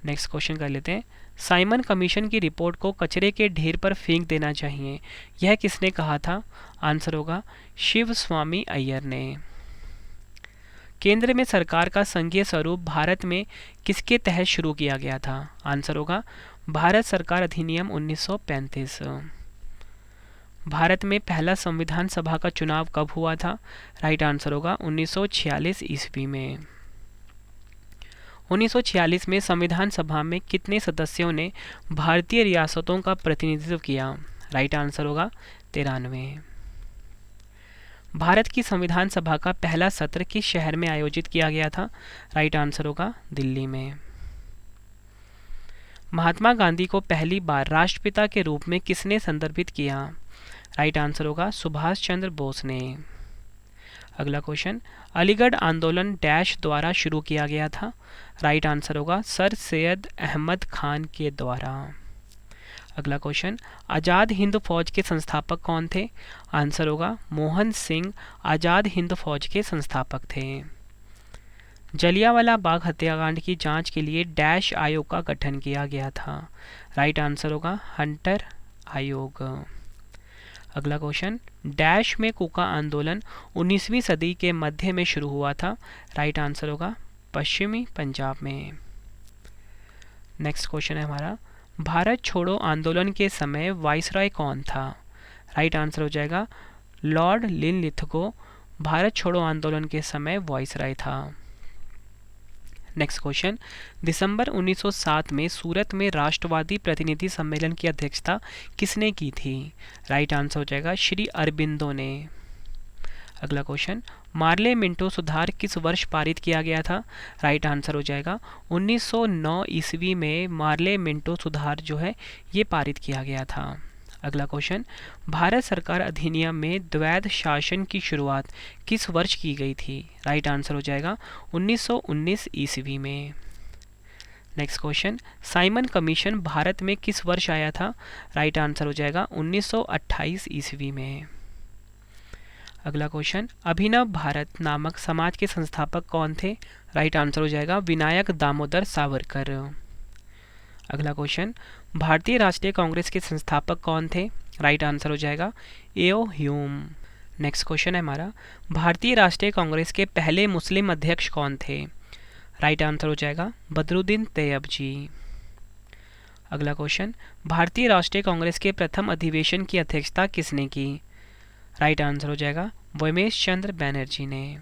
नेक्स्ट क्वेश्चन कर लेते हैं, साइमन कमीशन की रिपोर्ट को कचरे के ढेर पर फेंक देना चाहिए, यह किसने कहा था? आंसर होगा शिव स्वामी अय्यर ने। केंद्र में सरकार का संघीय स्वरूप भारत में किसके तहत शुरू किया गया था? आंसर होगा भारत सरकार अधिनियम 1935। भारत में पहला संविधान सभा का चुनाव कब हुआ था? राइट आंसर होगा 1946 ईस्वी में। 1946 में संविधान सभा में कितने सदस्यों ने भारतीय रियासतों का प्रतिनिधित्व किया? राइट आंसर होगा 93। भारत की संविधान सभा का पहला सत्र किस शहर में आयोजित किया गया था? राइट आंसर होगा दिल्ली में। महात्मा गांधी को पहली बार राष्ट्रपिता के रूप में किसने संदर्भित किया? राइट आंसर होगा सुभाष चंद्र बोस ने। अगला क्वेश्चन, अलीगढ़ आंदोलन डैश द्वारा शुरू किया गया था? राइट आंसर होगा सर सैयद अहमद खान के द्वारा। अगला क्वेश्चन, आज़ाद हिंद फौज के संस्थापक कौन थे? आंसर होगा मोहन सिंह आज़ाद हिंद फौज के संस्थापक थे। जलियांवाला बाग हत्याकांड की जांच के लिए डैश आयोग का गठन किया गया था? राइट आंसर होगा हंटर आयोग। अगला क्वेश्चन, डैश में कुका आंदोलन 19वीं सदी के मध्य में शुरू हुआ था? राइट आंसर होगा पश्चिमी पंजाब में। नेक्स्ट क्वेश्चन है हमारा, भारत छोड़ो आंदोलन के समय वाइसरॉय कौन था? राइट आंसर हो जाएगा लॉर्ड लिनलिथगो भारत छोड़ो आंदोलन के समय वाइसरॉय था। नेक्स्ट क्वेश्चन, दिसंबर 1907 में सूरत में राष्ट्रवादी प्रतिनिधि सम्मेलन की अध्यक्षता किसने की थी? राइट आंसर हो जाएगा श्री अरबिंदो ने। अगला क्वेश्चन, मार्ले मिंटो सुधार किस वर्ष पारित किया गया था? राइट आंसर हो जाएगा 1909 ईस्वी में मार्ले मिंटो सुधार जो है ये पारित किया गया था। अगला क्वेश्चन, भारत सरकार अधिनियम में द्वैध शासन की शुरुआत किस वर्ष की गई थी? राइट आंसर हो जाएगा 1919 ईस्वी में। Next question, Simon commission Bharat में किस वर्ष आया था? राइट आंसर हो जाएगा 1928 ईस्वी में। अगला क्वेश्चन, अभिनव भारत नामक समाज के संस्थापक कौन थे? राइट आंसर हो जाएगा विनायक दामोदर सावरकर। अगला क्वेश्चन, भारतीय राष्ट्रीय कांग्रेस के संस्थापक कौन थे? राइट आंसर हो जाएगा एओ ह्यूम। नेक्स्ट क्वेश्चन है हमारा, भारतीय राष्ट्रीय कांग्रेस के पहले मुस्लिम अध्यक्ष कौन थे? राइट आंसर हो जाएगा बदरुद्दीन तैयब जी। अगला क्वेश्चन, भारतीय राष्ट्रीय कांग्रेस के प्रथम अधिवेशन की अध्यक्षता किसने की? राइट आंसर हो जाएगा वोमेश चंद्र बैनर्जी ने।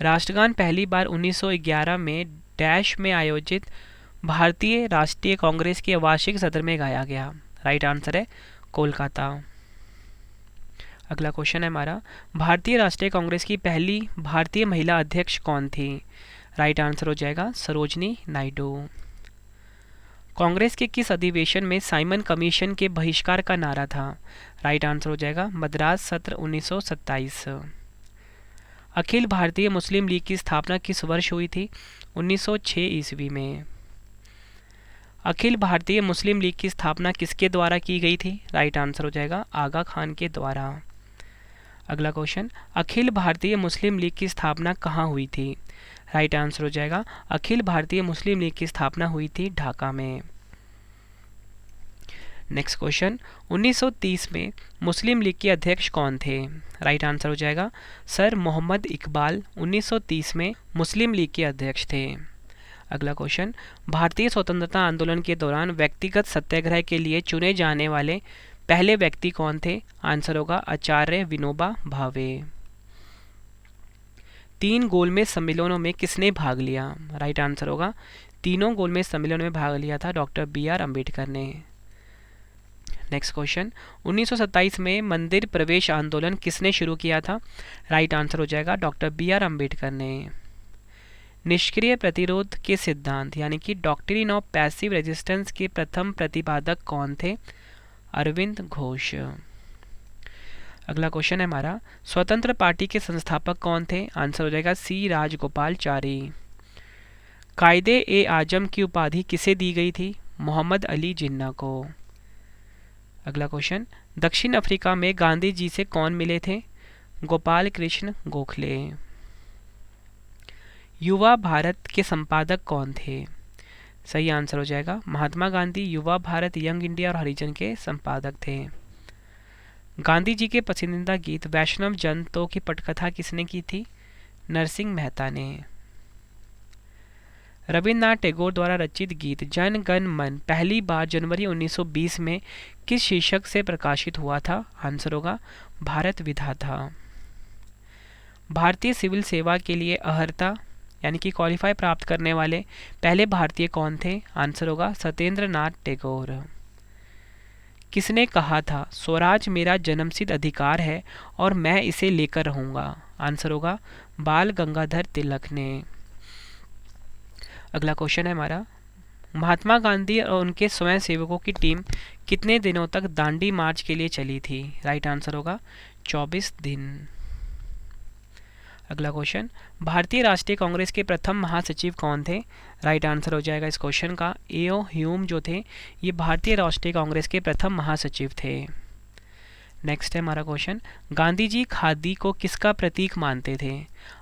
राष्ट्रगान पहली बार 1911 में डैश में आयोजित भारतीय राष्ट्रीय कांग्रेस के वार्षिक सत्र में गाया गया। राइट आंसर है कोलकाता। अगला क्वेश्चन है हमारा, भारतीय राष्ट्रीय कांग्रेस की पहली भारतीय महिला अध्यक्ष कौन थी? राइट आंसर हो जाएगा सरोजनी नायडू। कांग्रेस के किस अधिवेशन में साइमन कमीशन के बहिष्कार का नारा था? राइट आंसर हो जाएगा मद्रास सत्र 1927। अखिल भारतीय मुस्लिम लीग की स्थापना किस वर्ष हुई थी? 1906 ईस्वी में। अखिल भारतीय मुस्लिम लीग की स्थापना किसके द्वारा की गई थी? राइट आंसर हो जाएगा आगा खान के द्वारा। अगला क्वेश्चन, अखिल भारतीय मुस्लिम लीग की स्थापना कहाँ हुई थी? राइट आंसर हो जाएगा अखिल भारतीय मुस्लिम लीग की स्थापना हुई थी ढाका में। नेक्स्ट क्वेश्चन, 1930 में मुस्लिम लीग के अध्यक्ष कौन थे? राइट आंसर हो जाएगा सर मोहम्मद इकबाल 1930 में मुस्लिम लीग के अध्यक्ष थे। अगला क्वेश्चन, भारतीय स्वतंत्रता आंदोलन के दौरान व्यक्तिगत सत्याग्रह के लिए चुने जाने वाले पहले व्यक्ति कौन थे? आंसर होगा आचार्य विनोबा भावे। 3 गोलमेज सम्मेलनों में किसने भाग लिया? राइट आंसर होगा तीनों गोलमेज सम्मेलनों में भाग लिया था डॉक्टर BR अम्बेडकर ने। नेक्स्ट क्वेश्चन, 1927 में मंदिर प्रवेश आंदोलन किसने शुरू किया था? राइट आंसर हो जाएगा डॉक्टर BR अम्बेडकर ने। निष्क्रिय प्रतिरोध के सिद्धांत यानी कि डॉक्ट्रिन ऑफ पैसिव रेजिस्टेंस के प्रथम प्रतिपादक कौन थे? अरविंद घोष। अगला क्वेश्चन है हमारा, स्वतंत्र पार्टी के संस्थापक कौन थे? आंसर हो जाएगा C राजगोपालचारी। कायदे ए आजम की उपाधि किसे दी गई थी? मोहम्मद अली जिन्ना को। अगला क्वेश्चन, दक्षिण अफ्रीका में गांधी जी से कौन मिले थे? गोपाल कृष्ण गोखले। युवा भारत के संपादक कौन थे? सही आंसर हो जाएगा महात्मा गांधी युवा भारत, यंग इंडिया और हरिजन के संपादक थे। गांधी जी के पसंदीदा गीत वैष्णव जन तो की पटकथा किसने की थी? नरसिंह मेहता ने। रविन्द्रनाथ टैगोर द्वारा रचित गीत जन गण मन पहली बार जनवरी 1920 में किस शीर्षक से प्रकाशित हुआ था? आंसर होगा भारत विधाता। भारतीय सिविल सेवा के लिए अर्हता यानी कि क्वालिफाई प्राप्त करने वाले पहले भारतीय कौन थे? आंसर होगा सत्येंद्र नाथ टैगोर। किसने कहा था स्वराज मेरा जन्मसिद्ध अधिकार है और मैं इसे लेकर रहूंगा? आंसर होगा बाल गंगाधर तिलक ने। अगला क्वेश्चन है हमारा, महात्मा गांधी और उनके स्वयंसेवकों की टीम कितने दिनों तक दांडी मार्च के लिए चली थी? राइट आंसर होगा 24 दिन। अगला क्वेश्चन, भारतीय राष्ट्रीय कांग्रेस के प्रथम महासचिव कौन थे? राइट आंसर हो जाएगा इस क्वेश्चन का A.O. ह्यूम जो थे ये भारतीय राष्ट्रीय कांग्रेस के प्रथम महासचिव थे। नेक्स्ट है हमारा क्वेश्चन, गांधी जी खादी को किसका प्रतीक मानते थे?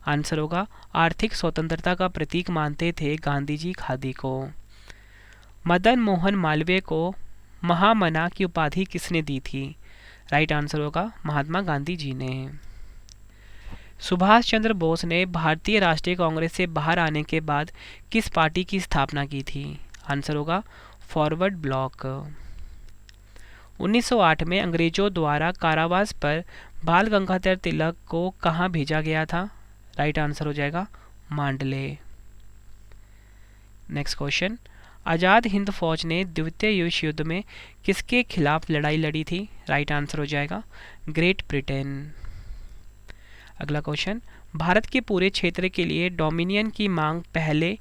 आंसर होगा आर्थिक स्वतंत्रता का प्रतीक मानते थे गांधी जी खादी को। मदन मोहन मालवीय को महामना की उपाधि किसने दी थी? राइट आंसर होगा महात्मा गांधी जी ने। सुभाष चंद्र बोस ने भारतीय राष्ट्रीय कांग्रेस से बाहर आने के बाद किस पार्टी की स्थापना की थी? आंसर होगा फॉरवर्ड ब्लॉक। 1908 में अंग्रेजों द्वारा कारावास पर बाल गंगाधर तिलक को कहाँ भेजा गया था? राइट आंसर हो जाएगा मांडले। नेक्स्ट क्वेश्चन, आज़ाद हिंद फौज ने द्वितीय विश्व युद्ध में किसके खिलाफ लड़ाई लड़ी थी? राइट आंसर हो जाएगा ग्रेट ब्रिटेन। अगला क्वेश्चन, भारत के पूरे क्षेत्र के लिए डोमिनियन की मांग पहले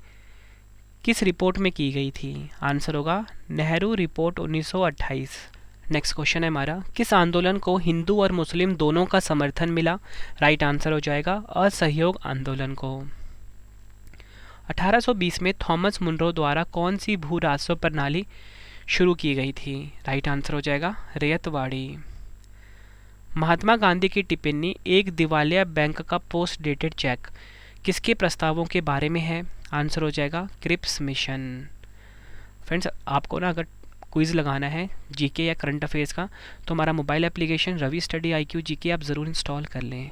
किस रिपोर्ट में की गई थी? आंसर होगा नेहरू रिपोर्ट 1928। नेक्स्ट क्वेश्चन है हमारा, किस आंदोलन को हिंदू और मुस्लिम दोनों का समर्थन मिला? राइट आंसर हो जाएगा असहयोग आंदोलन को। 1820 में थॉमस मुनरो द्वारा कौन सी भू राजस्व प्रणाली शुरू की गई थी? राइट आंसर हो जाएगा रैयतवाड़ी। महात्मा गांधी की टिप्पणी एक दिवालिया बैंक का पोस्ट डेटेड चेक किसके प्रस्तावों के बारे में है? आंसर हो जाएगा क्रिप्स मिशन। फ्रेंड्स, आपको ना अगर क्विज़ लगाना है जीके या करंट अफेयर्स का तो हमारा mobile application Ravi study IQ GK आप ज़रूर इंस्टॉल कर लें।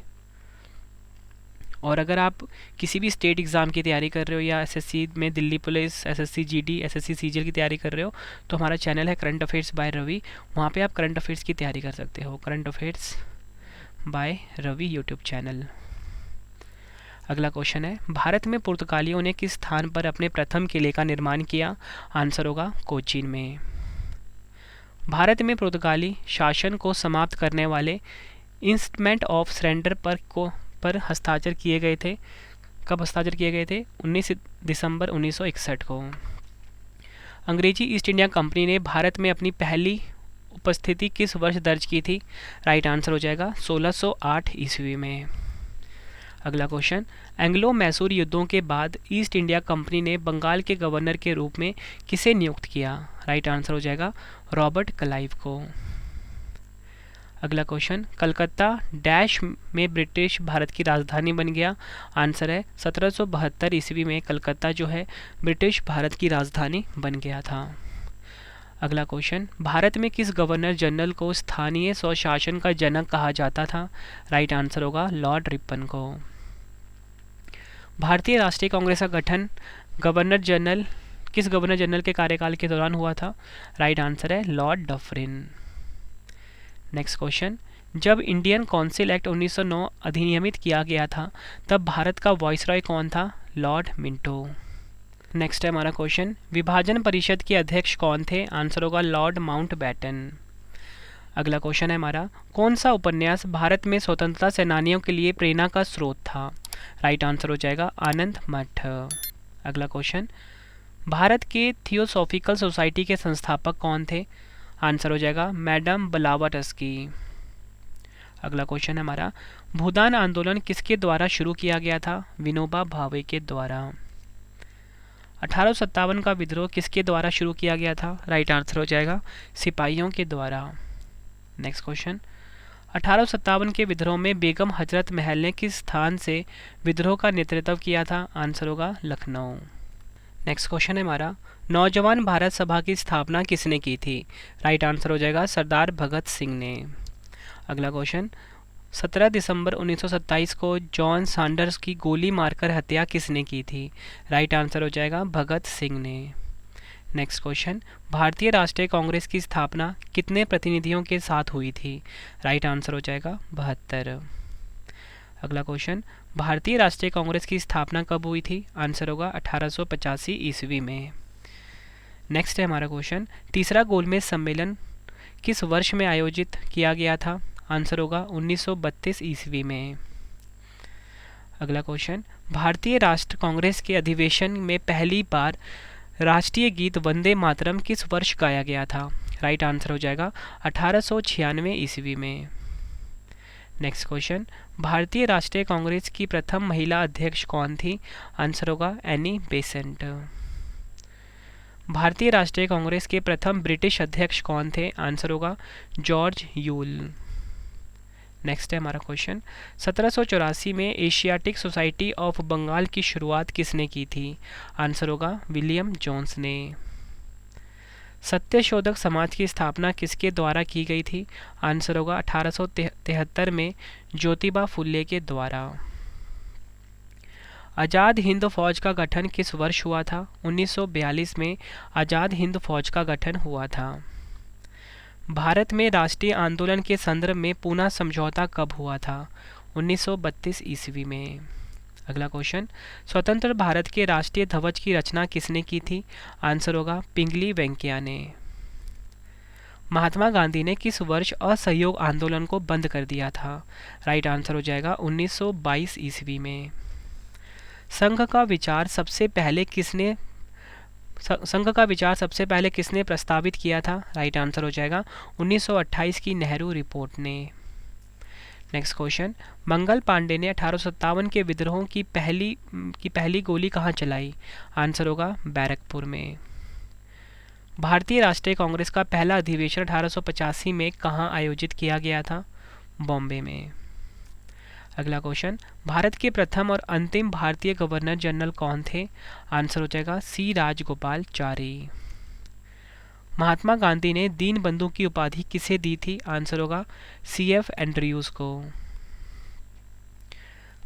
और अगर आप किसी भी स्टेट एग्ज़ाम की तैयारी कर रहे हो या एसएससी में Delhi police, SSC GD, SSC CGL की तैयारी कर रहे हो, तो हमारा चैनल है करंट अफेयर्स बाय रवि, वहाँ पे आप करंट अफेयर्स की तैयारी कर सकते हो। Current affairs by Ravi YouTube channel. अगला क्वेश्चन है, भारत में पुर्तगालियों ने किस स्थान पर अपने प्रथम किले का निर्माण किया? आंसर होगा कोचीन में। भारत में पुर्तगाली शासन को समाप्त करने वाले इंस्ट्रूमेंट ऑफ सरेंडर पर हस्ताक्षर किए गए थे। कब हस्ताक्षर किए गए थे? 19 दिसंबर 1961 को। अंग्रेजी ईस्ट इंडिया कंपनी ने भारत में अपनी पहली उपस्थिति किस वर्ष दर्ज की थी? राइट आंसर हो जाएगा 1608 ईस्वी में। अगला क्वेश्चन, एंग्लो मैसूर युद्धों के बाद ईस्ट इंडिया कंपनी ने बंगाल के गवर्नर के रूप में किसे नियुक्त किया? राइट आंसर हो जाएगा रॉबर्ट क्लाइव को। अगला क्वेश्चन, कलकत्ता डैश में ब्रिटिश भारत की राजधानी बन गया? आंसर है 1772 ईस्वी में कलकत्ता जो है ब्रिटिश भारत की राजधानी बन गया था। अगला क्वेश्चन, भारत में किस गवर्नर जनरल को स्थानीय स्वशासन का जनक कहा जाता था? राइट आंसर होगा लॉर्ड रिपन को। भारतीय राष्ट्रीय कांग्रेस का गठन किस गवर्नर जनरल के कार्यकाल के दौरान हुआ था? राइट आंसर है लॉर्ड डफरिन। नेक्स्ट क्वेश्चन, जब इंडियन काउंसिल एक्ट 1909 अधिनियमित किया गया था तब भारत का वाइसरॉय कौन था? Lord Minto. नेक्स्ट है हमारा क्वेश्चन, विभाजन परिषद के अध्यक्ष कौन थे? आंसर होगा लॉर्ड माउंटबेटन। अगला क्वेश्चन है हमारा, कौन सा उपन्यास भारत में स्वतंत्रता सेनानियों के लिए प्रेरणा का स्रोत था? राइट आंसर हो जाएगा आनंद मठ। अगला क्वेश्चन, भारत के थियोसॉफिकल सोसाइटी के संस्थापक कौन थे? आंसर हो जाएगा मैडम ब्लावाटस्की। अगला क्वेश्चन है हमारा, भूदान आंदोलन किसके द्वारा शुरू किया गया था? विनोबा भावे के द्वारा। 1857 का विद्रोह किसके द्वारा शुरू किया गया था? राइट आंसर हो जाएगा सिपाहियों के द्वारा। नेक्स्ट क्वेश्चन, 1857 के विद्रोह में बेगम हजरत महल ने किस स्थान से विद्रोह का नेतृत्व किया था? आंसर होगा लखनऊ। नेक्स्ट क्वेश्चन है हमारा, नौजवान भारत सभा की स्थापना किसने की थी? राइट आंसर हो जाएगा सरदार भगत सिंह ने। अगला क्वेश्चन, 17 दिसंबर 1927 को जॉन सैंडर्स की गोली मारकर हत्या किसने की थी? राइट आंसर हो जाएगा भगत सिंह ने। नेक्स्ट क्वेश्चन, भारतीय राष्ट्रीय कांग्रेस की स्थापना कितने प्रतिनिधियों के साथ हुई थी? राइट आंसर हो जाएगा 72। अगला क्वेश्चन, भारतीय राष्ट्रीय कांग्रेस की स्थापना कब हुई थी? आंसर होगा 1885 ईस्वी में। नेक्स्ट है हमारा क्वेश्चन, तीसरा गोलमेज सम्मेलन किस वर्ष में आयोजित किया गया था? आंसर होगा 1932 ईस्वी में। अगला क्वेश्चन, भारतीय राष्ट्र कांग्रेस के अधिवेशन में पहली बार राष्ट्रीय गीत वंदे मातरम किस वर्ष गाया गया था? राइट आंसर हो जाएगा 1896 ईस्वी में। नेक्स्ट क्वेश्चन, भारतीय राष्ट्रीय कांग्रेस की प्रथम महिला अध्यक्ष कौन थी? आंसर होगा एनी बेसेंट। भारतीय राष्ट्रीय कांग्रेस के प्रथम ब्रिटिश अध्यक्ष कौन थे? आंसर होगा जॉर्ज यूल। नेक्स्ट है हमारा क्वेश्चन, 1784 में एशियाटिक सोसाइटी ऑफ बंगाल की शुरुआत किसने की थी? आंसर होगा विलियम जोन्स ने। सत्यशोधक समाज की स्थापना किसके द्वारा की गई थी? आंसर होगा 1873 में ज्योतिबा फुले के द्वारा। आज़ाद हिंद फौज का गठन किस वर्ष हुआ था? 1942 में आज़ाद हिंद फौज का गठन हुआ था। भारत में राष्ट्रीय आंदोलन के संदर्भ में पूना समझौता कब हुआ था? 1932 ईस्वी में। अगला क्वेश्चन, स्वतंत्र भारत के राष्ट्रीय ध्वज की रचना किसने की थी? आंसर होगा पिंगली वेंकैया ने। महात्मा गांधी ने किस वर्ष असहयोग आंदोलन को बंद कर दिया था? राइट आंसर हो जाएगा 1922 ईस्वी में। संघ का विचार सबसे पहले किसने प्रस्तावित किया था? राइट आंसर हो जाएगा 1928 की नेहरू रिपोर्ट ने। नेक्स्ट क्वेश्चन, मंगल पांडे ने 1857 के विद्रोह की पहली गोली कहाँ चलाई? आंसर होगा बैरकपुर में। भारतीय राष्ट्रीय कांग्रेस का पहला अधिवेशन 1885 में कहाँ आयोजित किया गया था? बॉम्बे में। अगला क्वेश्चन, भारत के प्रथम और अंतिम भारतीय गवर्नर जनरल कौन थे? आंसर हो जाएगा सी राजगोपालचारी। महात्मा गांधी ने दीन बंधु की उपाधि किसे दी थी? आंसर होगा CF एंड्रयूज को।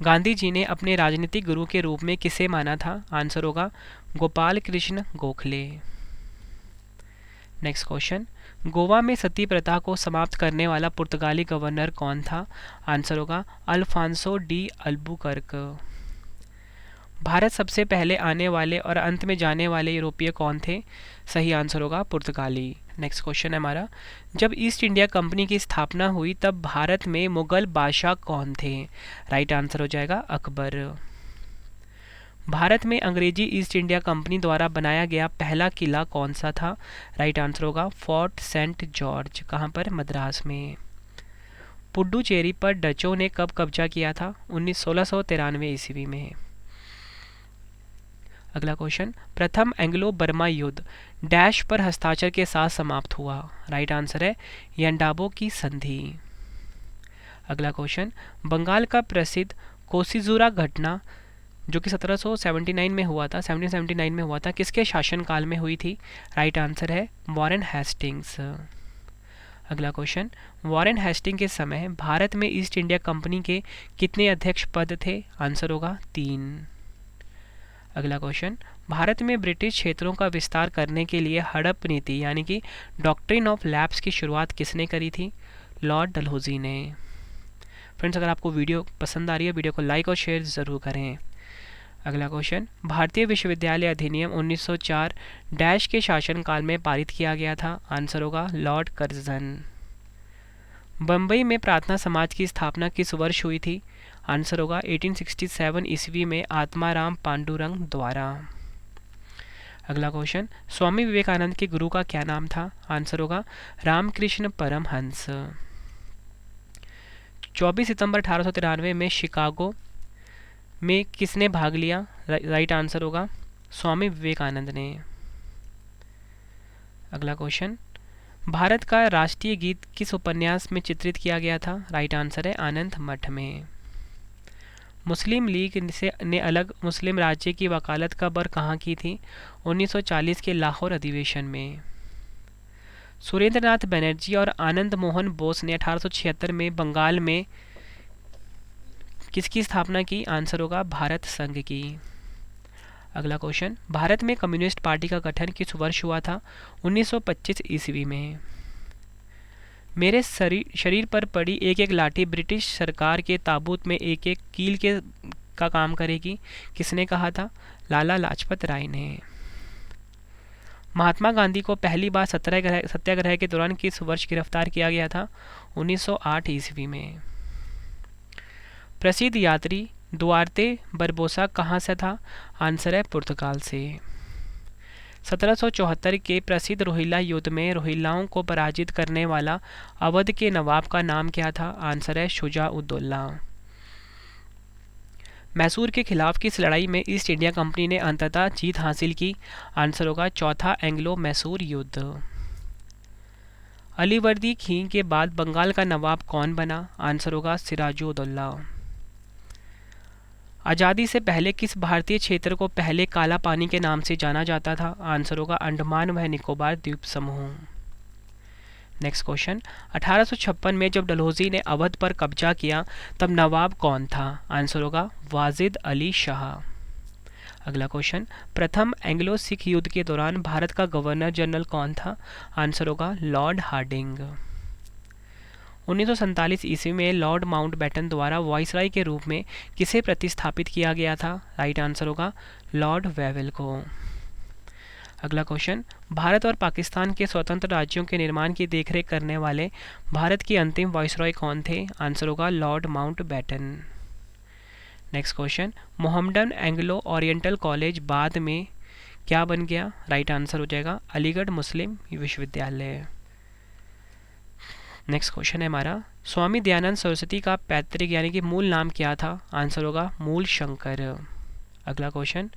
गांधी जी ने अपने राजनीतिक गुरु के रूप में किसे माना था? आंसर होगा गोपाल कृष्ण गोखले। नेक्स्ट क्वेश्चन, गोवा में सती प्रथा को समाप्त करने वाला पुर्तगाली गवर्नर कौन था? आंसर होगा अल्फांसो डी अल्बुकर्क। भारत सबसे पहले आने वाले और अंत में जाने वाले यूरोपीय कौन थे? सही आंसर होगा पुर्तगाली। नेक्स्ट क्वेश्चन है हमारा, जब ईस्ट इंडिया कंपनी की स्थापना हुई तब भारत में मुगल बादशाह कौन थे? राइट आंसर हो जाएगा अकबर। भारत में अंग्रेजी ईस्ट इंडिया कंपनी द्वारा बनाया गया पहला किला कौन सा था? राइट आंसर होगा फोर्ट सेंट जॉर्ज। कहाँ पर? मद्रास में। पुडुचेरी पर डचों ने कब कब्जा किया था? 1693 ईस्वी में। अगला क्वेश्चन, प्रथम एंग्लो बर्मा युद्ध डैश पर हस्ताक्षर के साथ समाप्त हुआ? राइट आंसर है यंडाबो की संधि। अगला क्वेश्चन, बंगाल का प्रसिद्ध कोसिजुरा घटना जो कि 1779 में हुआ था, 1779 में हुआ था, किसके शासनकाल में हुई थी? राइट आंसर है वॉरेन हेस्टिंग्स। अगला क्वेश्चन, वॉरेन हेस्टिंग के समय भारत में ईस्ट इंडिया कंपनी के कितने अध्यक्ष पद थे? आंसर होगा 3। अगला क्वेश्चन, भारत में ब्रिटिश क्षेत्रों का विस्तार करने के लिए हड़प नीति यानी कि डॉक्ट्रिन ऑफ लैप्स की शुरुआत किसने करी थी? लॉर्ड डलहौजी ने। फ्रेंड्स, अगर आपको वीडियो पसंद आ रही है, वीडियो को लाइक और शेयर ज़रूर करें। अगला क्वेश्चन, भारतीय विश्वविद्यालय अधिनियम 1904 डैश के शासनकाल में पारित किया गया था? आंसर होगा लॉर्ड कर्जन। बम्बई में प्रार्थना समाज की स्थापना किस वर्ष हुई थी? आंसर होगा 1867 ईस्वी में आत्माराम पांडुरंग द्वारा। अगला क्वेश्चन, स्वामी विवेकानंद के गुरु का क्या नाम था? आंसर होगा रामकृष्ण परमहंस। 24 सितंबर 1893 में शिकागो में किसने भाग लिया? राइट आंसर होगा स्वामी विवेकानंद ने। अगला क्वेश्चन, भारत का राष्ट्रीय गीत किस उपन्यास में चित्रित किया गया था? राइट आंसर है आनंद मठ में। मुस्लिम लीग ने अलग मुस्लिम राज्य की वकालत कब और कहाँ की थी? 1940 के लाहौर अधिवेशन में। सुरेंद्रनाथ बनर्जी और आनंद मोहन बोस ने 1876 में बंगाल में किसकी स्थापना की? आंसर होगा भारत संघ की। अगला क्वेश्चन, भारत में कम्युनिस्ट पार्टी का गठन किस वर्ष हुआ था? 1925 ईस्वी में। मेरे शरीर पर पड़ी एक एक लाठी ब्रिटिश सरकार के ताबूत में एक एक कील का काम करेगी, किसने कहा था? लाला लाजपत राय ने। महात्मा गांधी को पहली बार सत्याग्रह के दौरान किस वर्ष गिरफ्तार किया गया था? 1908 ईस्वी में। प्रसिद्ध यात्री दुआर्ते बरबोसा कहाँ से था? आंसर है पुर्तगाल से। 1774 के प्रसिद्ध रोहिल्ला युद्ध में रोहिल्लाओं को पराजित करने वाला अवध के नवाब का नाम क्या था? आंसर है शुजा-उद-दौला। मैसूर के खिलाफ किस लड़ाई में ईस्ट इंडिया कंपनी ने अंततः जीत हासिल की? आंसर होगा चौथा एंग्लो मैसूर युद्ध। अलीवर्दी खीन के बाद बंगाल का नवाब कौन बना? आंसर होगा सिराजुद्दौला। आज़ादी से पहले किस भारतीय क्षेत्र को पहले काला पानी के नाम से जाना जाता था? आंसर होगा अंडमान व निकोबार द्वीप समूह। नेक्स्ट क्वेश्चन, 1856 में जब डलहौजी ने अवध पर कब्जा किया तब नवाब कौन था? आंसर होगा वाजिद अली शाह। अगला क्वेश्चन, प्रथम एंग्लो सिख युद्ध के दौरान भारत का गवर्नर जनरल कौन था? आंसर होगा लॉर्ड हार्डिंग। 1947 ईस्वी में लॉर्ड माउंटबेटन द्वारा वाइसराय के रूप में किसे प्रतिस्थापित किया गया था? राइट आंसर होगा लॉर्ड वेवेल को। अगला क्वेश्चन, भारत और पाकिस्तान के स्वतंत्र राज्यों के निर्माण की देखरेख करने वाले भारत के अंतिम वाइसरॉय कौन थे? आंसर होगा Lord Mountbatten. Next question, Mohammedan Anglo oriental college बाद में क्या बन गया? राइट आंसर हो जाएगा अलीगढ़ मुस्लिम विश्वविद्यालय। नेक्स्ट क्वेश्चन है हमारा, स्वामी दयानंद सरस्वती का पैतृक यानी कि मूल नाम क्या था? आंसर होगा मूल शंकर। अगला क्वेश्चन,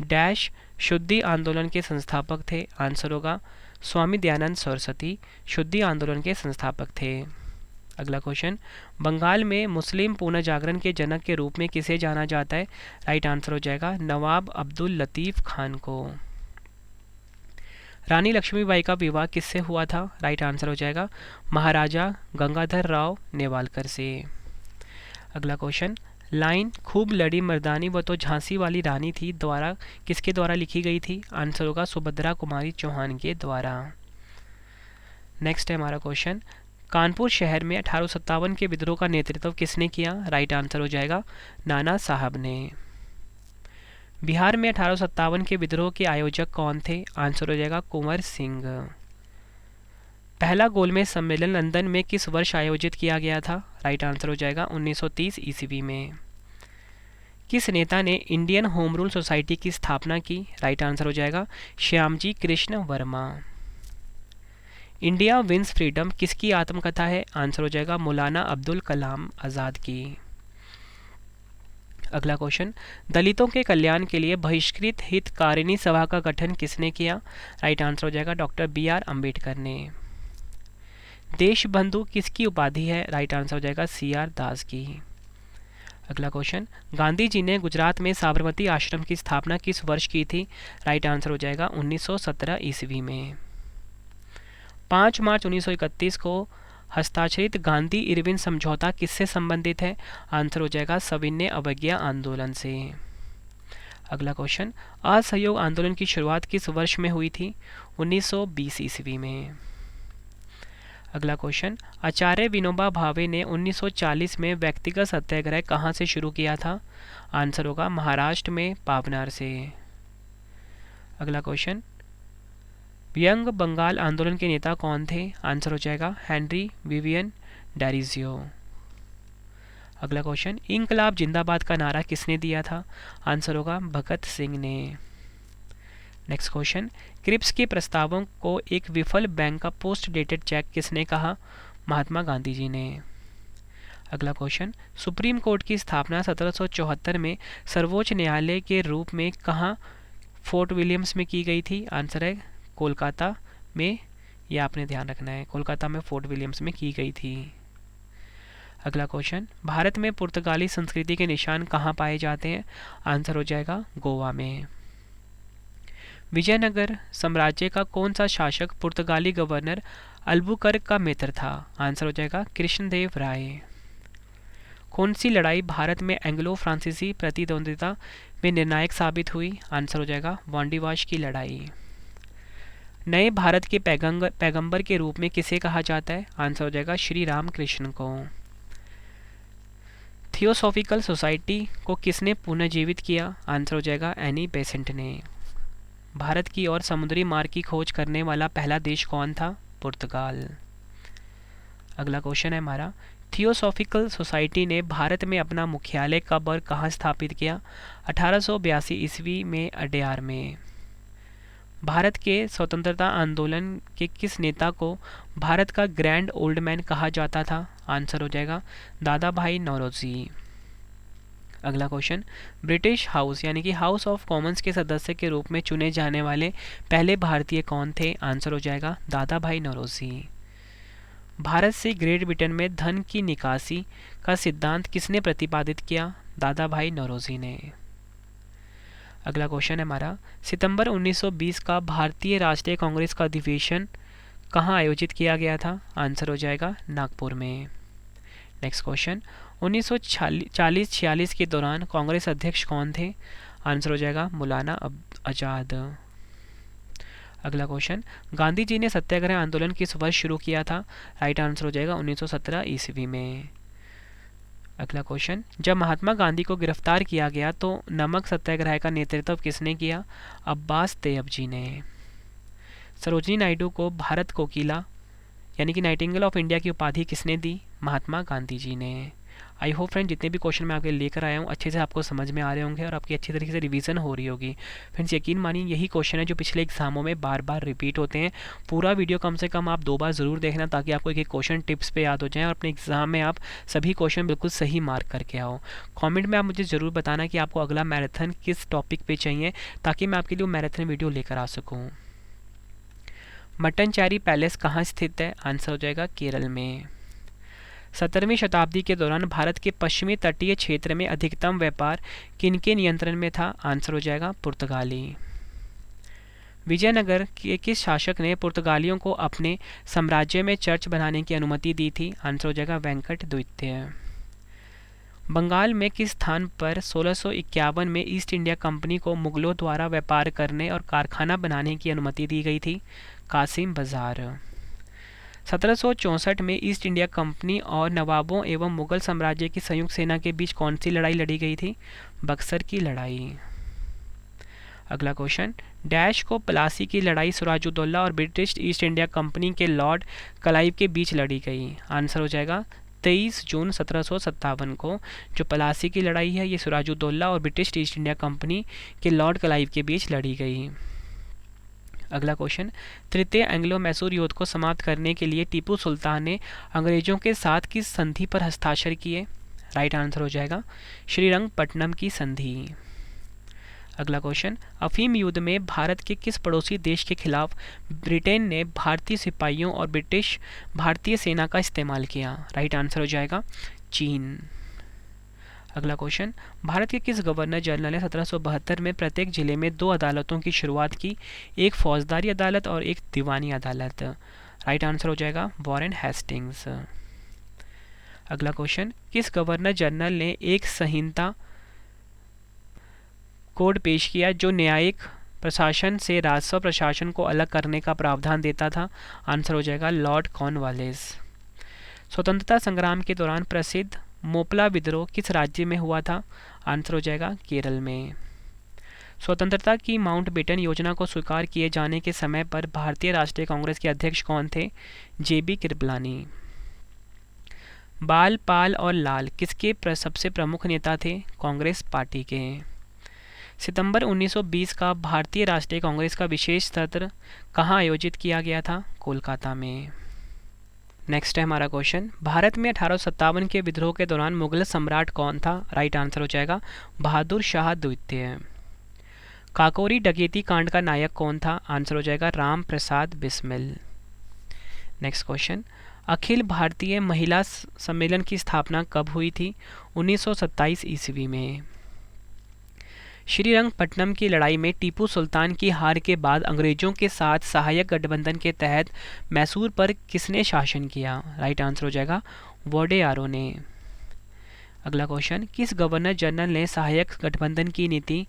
डैश शुद्धि आंदोलन के संस्थापक थे? आंसर होगा स्वामी दयानंद सरस्वती शुद्धि आंदोलन के संस्थापक थे। अगला क्वेश्चन, बंगाल में मुस्लिम पुनर्जागरण के जनक के रूप में किसे जाना जाता है? राइट आंसर हो जाएगा नवाब अब्दुल लतीफ़ खान को। रानी लक्ष्मीबाई का विवाह किससे हुआ था? राइट आंसर हो जाएगा महाराजा गंगाधर राव नेवालकर से। अगला क्वेश्चन, लाइन खूब लड़ी मर्दानी वो तो झांसी वाली रानी थी द्वारा किसके द्वारा लिखी गई थी? आंसर होगा सुभद्रा कुमारी चौहान के द्वारा। नेक्स्ट है हमारा क्वेश्चन, कानपुर शहर में 1857 के विद्रोह का नेतृत्व किसने किया? राइट आंसर हो जाएगा नाना साहब ने। बिहार में 1857 के विद्रोह के आयोजक कौन थे? आंसर हो जाएगा कुंवर सिंह। पहला गोलमेज सम्मेलन लंदन में किस वर्ष आयोजित किया गया था? राइट आंसर हो जाएगा 1930 ईस्वी में। किस नेता ने इंडियन होम रूल सोसाइटी की स्थापना की? राइट आंसर हो जाएगा Shyamji Krishna Varma. India wins freedom किसकी आत्मकथा है? आंसर हो जाएगा मौलाना अब्दुल कलाम आज़ाद की। अगला क्वेश्चन, दलितों के कल्याण के लिए बहिष्कृत हितकारिणी सभा का गठन किसने किया? राइट आंसर हो जाएगा डॉक्टर BR अम्बेडकर ने। देशबंधु किसकी उपाधि है? राइट आंसर हो जाएगा CR दास की। अगला क्वेश्चन, गांधी जी ने गुजरात में साबरमती आश्रम की स्थापना किस वर्ष की थी? राइट आंसर हो जाएगा 1917 ईस्वी में। 5 मार्च 1931 को हस्ताक्षरित गांधी इरविन समझौता किससे संबंधित है? आंसर हो जाएगा सविनय अवज्ञा आंदोलन से। अगला क्वेश्चन, असहयोग आंदोलन की शुरुआत किस वर्ष में हुई थी? 1920 ईस्वी में। अगला क्वेश्चन, आचार्य विनोबा भावे ने 1940 में व्यक्तिगत सत्याग्रह कहाँ से शुरू किया था? आंसर होगा महाराष्ट्र में पावनार से। अगला क्वेश्चन, यंग बंगाल आंदोलन के नेता कौन थे? आंसर हो जाएगा हेनरी विवियन डैरिजियो। अगला क्वेश्चन, इंकलाब जिंदाबाद का नारा किसने दिया था? आंसर होगा भगत सिंह ने। नेक्स्ट क्वेश्चन, क्रिप्स के प्रस्तावों को एक विफल बैंक का पोस्ट डेटेड चेक किसने कहा? महात्मा गांधी जी ने। अगला क्वेश्चन, सुप्रीम कोर्ट की स्थापना 1774 में सर्वोच्च न्यायालय के रूप में कहाँ फोर्ट विलियम्स में की गई थी? आंसर है कोलकाता में। यह आपने ध्यान रखना है, कोलकाता में फोर्ट विलियम्स में की गई थी। अगला क्वेश्चन, भारत में पुर्तगाली संस्कृति के निशान कहाँ पाए जाते हैं? आंसर हो जाएगा गोवा में। विजयनगर साम्राज्य का कौन सा शासक पुर्तगाली गवर्नर अल्बुकर्क का मित्र था? आंसर हो जाएगा कृष्णदेव राय। कौन सी लड़ाई भारत में एंग्लो फ्रांसीसी प्रतिद्वंद्विता में निर्णायक साबित हुई? आंसर हो जाएगा वांडीवाश की लड़ाई। नए भारत के पैगंबर के रूप में किसे कहा जाता है? आंसर हो जाएगा श्री राम कृष्ण को। थियोसॉफिकल सोसाइटी को किसने पुनर्जीवित किया? आंसर हो जाएगा एनी बेसेंट ने। भारत की ओर समुद्री मार्ग की खोज करने वाला पहला देश कौन था? पुर्तगाल। अगला क्वेश्चन है हमारा, थियोसॉफिकल सोसाइटी ने भारत में अपना मुख्यालय कब और कहाँ स्थापित किया? 1882 ईस्वी में अडयार में। भारत के स्वतंत्रता आंदोलन के किस नेता को भारत का ग्रैंड ओल्ड मैन कहा जाता था? आंसर हो जाएगा दादा भाई नौरोजी। अगला क्वेश्चन, ब्रिटिश हाउस यानी कि हाउस ऑफ कॉमन्स के सदस्य के रूप में चुने जाने वाले पहले भारतीय कौन थे? आंसर हो जाएगा दादा भाई नौरोजी। भारत से ग्रेट ब्रिटेन में धन की निकासी का सिद्धांत किसने प्रतिपादित किया? दादा भाई नौरोजी ने। अगला क्वेश्चन है हमारा, सितंबर 1920 का भारतीय राष्ट्रीय कांग्रेस का अधिवेशन कहाँ आयोजित किया गया था? आंसर हो जाएगा नागपुर में। नेक्स्ट क्वेश्चन, 1940-46 के दौरान कांग्रेस अध्यक्ष कौन थे? आंसर हो जाएगा मौलाना आज़ाद। अगला क्वेश्चन, गांधी जी ने सत्याग्रह आंदोलन किस वर्ष शुरू किया था? राइट आंसर हो जाएगा 1917 ईस्वी में। अगला क्वेश्चन, जब महात्मा गांधी को गिरफ्तार किया गया तो नमक सत्याग्रह का नेतृत्व किसने किया? अब्बास तैयब जी ने। सरोजिनी नायडू को भारत कोकिला यानी कि नाइटिंगेल ऑफ इंडिया की उपाधि किसने दी? महात्मा गांधी जी ने। आई होप फ्रेंड जितने भी क्वेश्चन मैं आपके लेकर आया हूँ अच्छे से आपको समझ में आ रहे होंगे और आपकी अच्छी तरीके से रिवीजन हो रही होगी। फ्रेंड्स यकीन मानिए यही क्वेश्चन है जो पिछले एग्जामों में बार बार रिपीट होते हैं। पूरा वीडियो कम से कम आप 2 बार ज़रूर देखना ताकि आपको एक एक क्वेश्चन टिप्स पे याद हो जाए और अपने एग्जाम में आप सभी क्वेश्चन बिल्कुल सही मार्क करके आओ। कॉमेंट में आप मुझे ज़रूर बताना कि आपको अगला मैराथन किस टॉपिक पर चाहिए ताकि मैं आपके लिए मैराथन वीडियो लेकर आ सकूँ। मट्टनचेरी पैलेस कहाँ स्थित है? आंसर हो जाएगा केरल में। 17वीं शताब्दी के दौरान भारत के पश्चिमी तटीय क्षेत्र में अधिकतम व्यापार किनके नियंत्रण में था? आंसर हो जाएगा पुर्तगाली। विजयनगर के किस शासक ने पुर्तगालियों को अपने साम्राज्य में चर्च बनाने की अनुमति दी थी? आंसर हो जाएगा वेंकट द्वितीय। बंगाल में किस स्थान पर 1651 में ईस्ट इंडिया कंपनी को मुगलों द्वारा व्यापार करने और कारखाना बनाने की अनुमति दी गई थी? कासिम बाजार। 1764 में ईस्ट इंडिया कंपनी और नवाबों एवं मुगल साम्राज्य की संयुक्त सेना के बीच कौन सी लड़ाई लड़ी गई थी? बक्सर की लड़ाई। अगला क्वेश्चन, डैश को प्लासी की लड़ाई सिराजुद्दौला और ब्रिटिश ईस्ट इंडिया कंपनी के लॉर्ड क्लाइव के बीच लड़ी गई? आंसर हो जाएगा 23 जून 1757 को जो प्लासी की लड़ाई है ये सिराजुद्दौला और ब्रिटिश ईस्ट इंडिया कंपनी के लॉर्ड क्लाइव के बीच लड़ी गई। अगला क्वेश्चन, तृतीय एंग्लो मैसूर युद्ध को समाप्त करने के लिए टीपू सुल्तान ने अंग्रेजों के साथ किस संधि पर हस्ताक्षर किए? राइट आंसर हो जाएगा श्रीरंगपट्टनम की संधि। अगला क्वेश्चन, अफीम युद्ध में भारत के किस पड़ोसी देश के खिलाफ ब्रिटेन ने भारतीय सिपाहियों और ब्रिटिश भारतीय सेना का इस्तेमाल किया? राइट आंसर हो जाएगा चीन। अगला क्वेश्चन, भारत के किस गवर्नर जनरल ने 1772 में प्रत्येक जिले में 2 अदालतों की शुरुआत की, एक फौजदारी अदालत और एक दीवानी अदालत? राइट आंसर हो जाएगा वॉरेन हेस्टिंग्स। अगला क्वेश्चन, किस गवर्नर जनरल ने एक संहिता कोड पेश किया जो न्यायिक प्रशासन से राजस्व प्रशासन को अलग करने का प्रावधान देता था? आंसर हो जाएगा लॉर्ड कॉर्नवालिस। स्वतंत्रता संग्राम के दौरान प्रसिद्ध मोपला विद्रोह किस राज्य में हुआ था? आंसर हो जाएगा केरल में। स्वतंत्रता की माउंटबेटन योजना को स्वीकार किए जाने के समय पर भारतीय राष्ट्रीय कांग्रेस के अध्यक्ष कौन थे? जेबी कृपलानी। बाल, पाल और लाल किसके सबसे प्रमुख नेता थे? कांग्रेस पार्टी के। सितंबर 1920 का भारतीय राष्ट्रीय कांग्रेस का विशेष सत्र कहाँ आयोजित किया गया था? कोलकाता में। नेक्स्ट है हमारा क्वेश्चन, भारत में 1857 के विद्रोह के दौरान मुगल सम्राट कौन था? राइट आंसर हो जाएगा बहादुर शाह द्वितीय। काकोरी डकैती कांड का नायक कौन था? आंसर हो जाएगा राम प्रसाद बिस्मिल। नेक्स्ट क्वेश्चन, अखिल भारतीय महिला सम्मेलन की स्थापना कब हुई थी? 1927 ईस्वी में। श्रीरंगपट्टनम की लड़ाई में टीपू सुल्तान की हार के बाद अंग्रेजों के साथ सहायक गठबंधन के तहत मैसूर पर किसने शासन किया? राइट आंसर हो जाएगा वोडेयारो ने। अगला क्वेश्चन, किस गवर्नर जनरल ने सहायक गठबंधन की नीति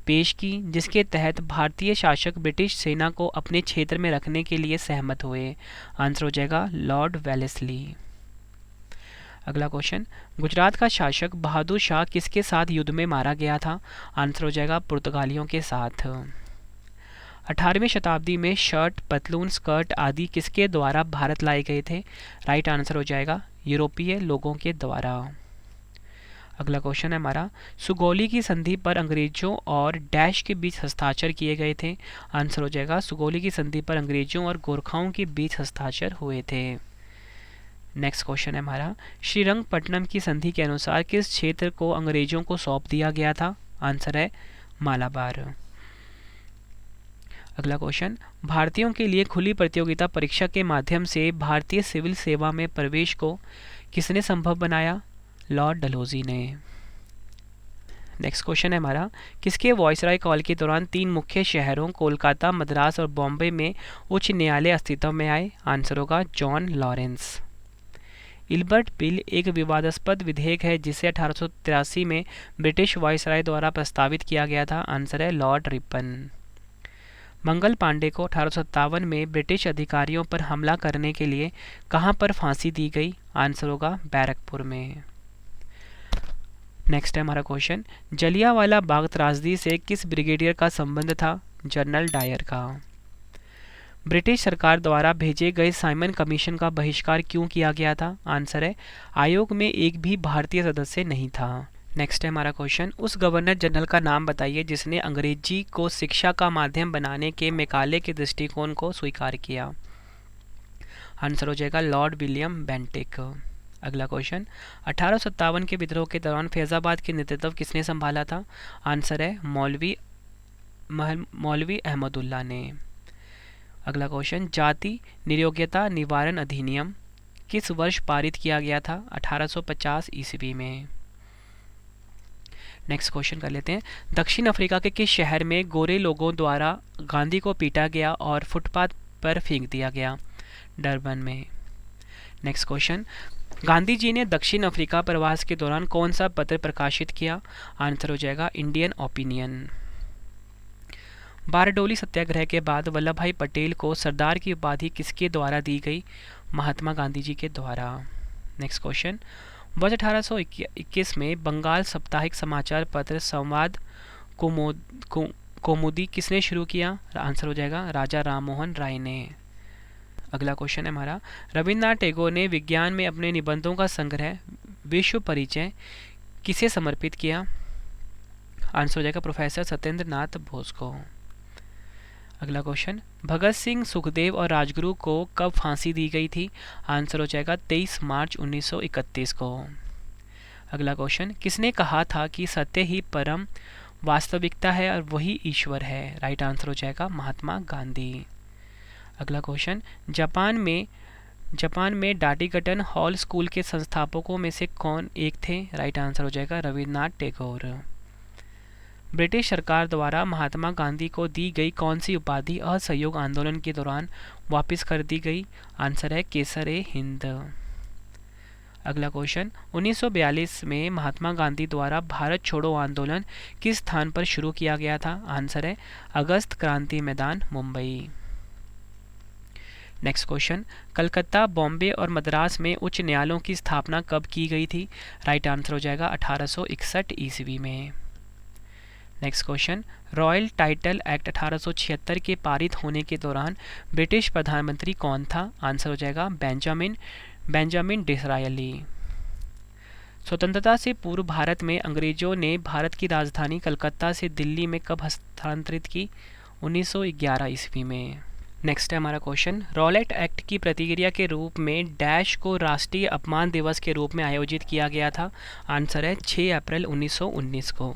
पेश की जिसके तहत भारतीय शासक ब्रिटिश सेना को अपने क्षेत्र में रखने के लिए सहमत हुए? आंसर हो जाएगा लॉर्ड वेलेस्ली। अगला क्वेश्चन, गुजरात का शासक बहादुर शाह किसके साथ युद्ध में मारा गया था? आंसर हो जाएगा पुर्तगालियों के साथ। 18वीं शताब्दी में शर्ट, पतलून, स्कर्ट आदि किसके द्वारा भारत लाए गए थे? राइट आंसर हो जाएगा यूरोपीय लोगों के द्वारा। अगला क्वेश्चन है हमारा, सुगौली की संधि पर अंग्रेजों और डैश के बीच हस्ताक्षर किए गए थे? आंसर हो जाएगा सुगौली की संधि पर अंग्रेजों और गोरखाओं के बीच हस्ताक्षर हुए थे। नेक्स्ट क्वेश्चन है हमारा, श्रीरंगपट्टनम की संधि के अनुसार किस क्षेत्र को अंग्रेजों को सौंप दिया गया था? आंसर है मालाबार। अगला क्वेश्चन, भारतीयों के लिए खुली प्रतियोगिता परीक्षा के माध्यम से भारतीय सिविल सेवा में प्रवेश को किसने संभव बनाया? लॉर्ड डलहौजी ने। नेक्स्ट क्वेश्चन है हमारा, किसके वॉइसराय कॉल के दौरान 3 मुख्य शहरों कोलकाता, मद्रास और बॉम्बे में उच्च न्यायालय अस्तित्व में आए? आंसर होगा जॉन लॉरेंस। इल्बर्ट बिल एक विवादास्पद विधेयक है जिसे 1883 में ब्रिटिश वायसराय द्वारा प्रस्तावित किया गया था? आंसर है लॉर्ड रिपन। मंगल पांडे को 1857 में ब्रिटिश अधिकारियों पर हमला करने के लिए कहां पर फांसी दी गई? आंसर होगा बैरकपुर में। नेक्स्ट है हमारा क्वेश्चन, जलियांवाला बाग त्रासदी से किस ब्रिगेडियर का संबंध था? जनरल डायर का। ब्रिटिश सरकार द्वारा भेजे गए साइमन कमीशन का बहिष्कार क्यों किया गया था? आंसर है आयोग में एक भी भारतीय सदस्य नहीं था। नेक्स्ट है हमारा क्वेश्चन, उस गवर्नर जनरल का नाम बताइए जिसने अंग्रेजी को शिक्षा का माध्यम बनाने के मैकाले के दृष्टिकोण को स्वीकार किया? आंसर हो जाएगा लॉर्ड विलियम बेंटिक। अगला क्वेश्चन, 1857 के विद्रोह के दौरान फैजाबाद के नेतृत्व किसने संभाला था? आंसर है मौलवी अहमदुल्ला ने। अगला क्वेश्चन, जाति नियोग्यता निवारण अधिनियम किस वर्ष पारित किया गया था? 1850 ईस्वी में। नेक्स्ट क्वेश्चन कर लेते हैं, दक्षिण अफ्रीका के किस शहर में गोरे लोगों द्वारा गांधी को पीटा गया और फुटपाथ पर फेंक दिया गया? डरबन में। नेक्स्ट क्वेश्चन, गांधी जी ने दक्षिण अफ्रीका प्रवास के दौरान कौन सा पत्र प्रकाशित किया? आंसर हो जाएगा इंडियन ओपिनियन। बारडोली सत्याग्रह के बाद वल्लभ भाई पटेल को सरदार की उपाधि किसके द्वारा दी गई? महात्मा गांधी जी के द्वारा। नेक्स्ट क्वेश्चन, वर्ष 1821 में बंगाल साप्ताहिक समाचार पत्र संवाद कौमुदी किसने शुरू किया? आंसर हो जाएगा राजा राममोहन राय ने। अगला क्वेश्चन है हमारा, रविन्द्रनाथ टैगोर ने विज्ञान में अपने निबंधों का संग्रह विश्व परिचय किसे समर्पित किया? आंसर हो जाएगा प्रोफेसर सत्येंद्र नाथ बोस को। अगला क्वेश्चन, भगत सिंह, सुखदेव और राजगुरु को कब फांसी दी गई थी? आंसर हो जाएगा 23 मार्च 1931 को। अगला क्वेश्चन, किसने कहा था कि सत्य ही परम वास्तविकता है और वही ईश्वर है? राइट आंसर हो जाएगा महात्मा गांधी। अगला क्वेश्चन, जापान में डाडिगटन हॉल स्कूल के संस्थापकों में से कौन एक थे? राइट आंसर हो जाएगा रविन्द्रनाथ टैगोर। ब्रिटिश सरकार द्वारा महात्मा गांधी को दी गई कौन सी उपाधि असहयोग आंदोलन के दौरान वापस कर दी गई? आंसर है केसर-ए-हिंद। अगला क्वेश्चन, 1942 में महात्मा गांधी द्वारा भारत छोड़ो आंदोलन किस स्थान पर शुरू किया गया था? आंसर है अगस्त क्रांति मैदान, मुंबई। नेक्स्ट क्वेश्चन, कलकत्ता, बॉम्बे और मद्रास में उच्च न्यायालयों की स्थापना कब की गई थी? राइट आंसर हो जाएगा 1861 ईस्वी में। Next question, royal title act 1876 के पारित होने के दौरान ब्रिटिश प्रधानमंत्री कौन था? आंसर हो जाएगा बेंजामिन डिसरायली। स्वतंत्रता से पूर्व भारत में अंग्रेजों ने भारत की राजधानी कलकत्ता से दिल्ली में कब हस्तांतरित की? 1911 ईस्वी में। नेक्स्ट है हमारा क्वेश्चन, रॉलेट एक्ट की प्रतिक्रिया के रूप में डैश को राष्ट्रीय अपमान दिवस के रूप में आयोजित किया गया था? आंसर है 6 अप्रैल 1919 को।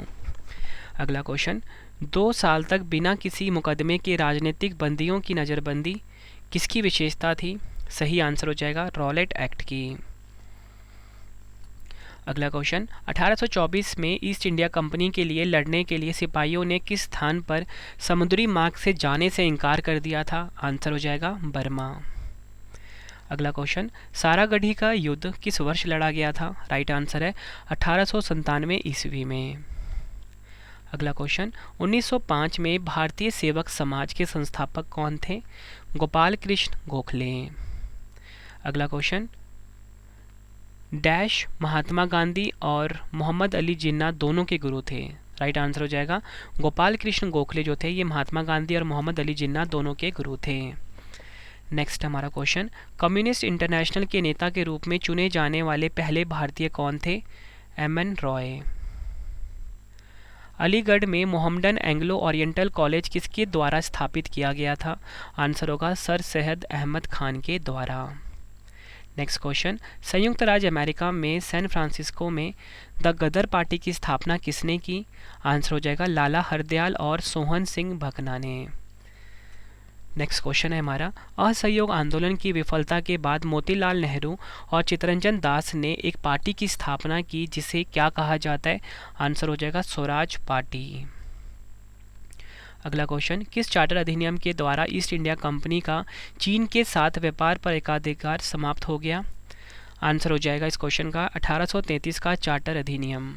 अगला क्वेश्चन, 2 साल तक बिना किसी मुकदमे के राजनीतिक बंदियों की नज़रबंदी किसकी विशेषता थी? सही आंसर हो जाएगा रॉलेट एक्ट की। अगला क्वेश्चन, 1824 में ईस्ट इंडिया कंपनी के लिए लड़ने के लिए सिपाहियों ने किस स्थान पर समुद्री मार्ग से जाने से इनकार कर दिया था? आंसर हो जाएगा बर्मा। अगला क्वेश्चन, सारागढ़ी का युद्ध किस वर्ष लड़ा गया था? राइट आंसर है 1897 ईस्वी में। अगला क्वेश्चन, 1905 में भारतीय सेवक समाज के संस्थापक कौन थे? गोपाल कृष्ण गोखले। अगला क्वेश्चन, डैश महात्मा गांधी और मोहम्मद अली जिन्ना दोनों के गुरु थे? राइट आंसर हो जाएगा गोपाल कृष्ण गोखले जो थे ये महात्मा गांधी और मोहम्मद अली जिन्ना दोनों के गुरु थे। नेक्स्ट हमारा क्वेश्चन, कम्युनिस्ट इंटरनेशनल के नेता के रूप में चुने जाने वाले पहले भारतीय कौन थे? एम.एन. रॉय। अलीगढ़ में मोहम्मडन एंग्लो ओरिएंटल कॉलेज किसके द्वारा स्थापित किया गया था? आंसर होगा सर सैयद अहमद खान के द्वारा। नेक्स्ट क्वेश्चन, संयुक्त राज्य अमेरिका में सैन फ्रांसिस्को में द गदर पार्टी की स्थापना किसने की? आंसर हो जाएगा लाला हरदयाल और सोहन सिंह भकना ने। नेक्स्ट क्वेश्चन है हमारा, असहयोग आंदोलन की विफलता के बाद मोतीलाल नेहरू और चित्तरंजन दास ने एक पार्टी की स्थापना की जिसे क्या कहा जाता है? आंसर हो जाएगा स्वराज पार्टी। अगला क्वेश्चन, किस चार्टर अधिनियम के द्वारा ईस्ट इंडिया कंपनी का चीन के साथ व्यापार पर एकाधिकार समाप्त हो गया? आंसर हो जाएगा इस क्वेश्चन का 1833 का चार्टर अधिनियम।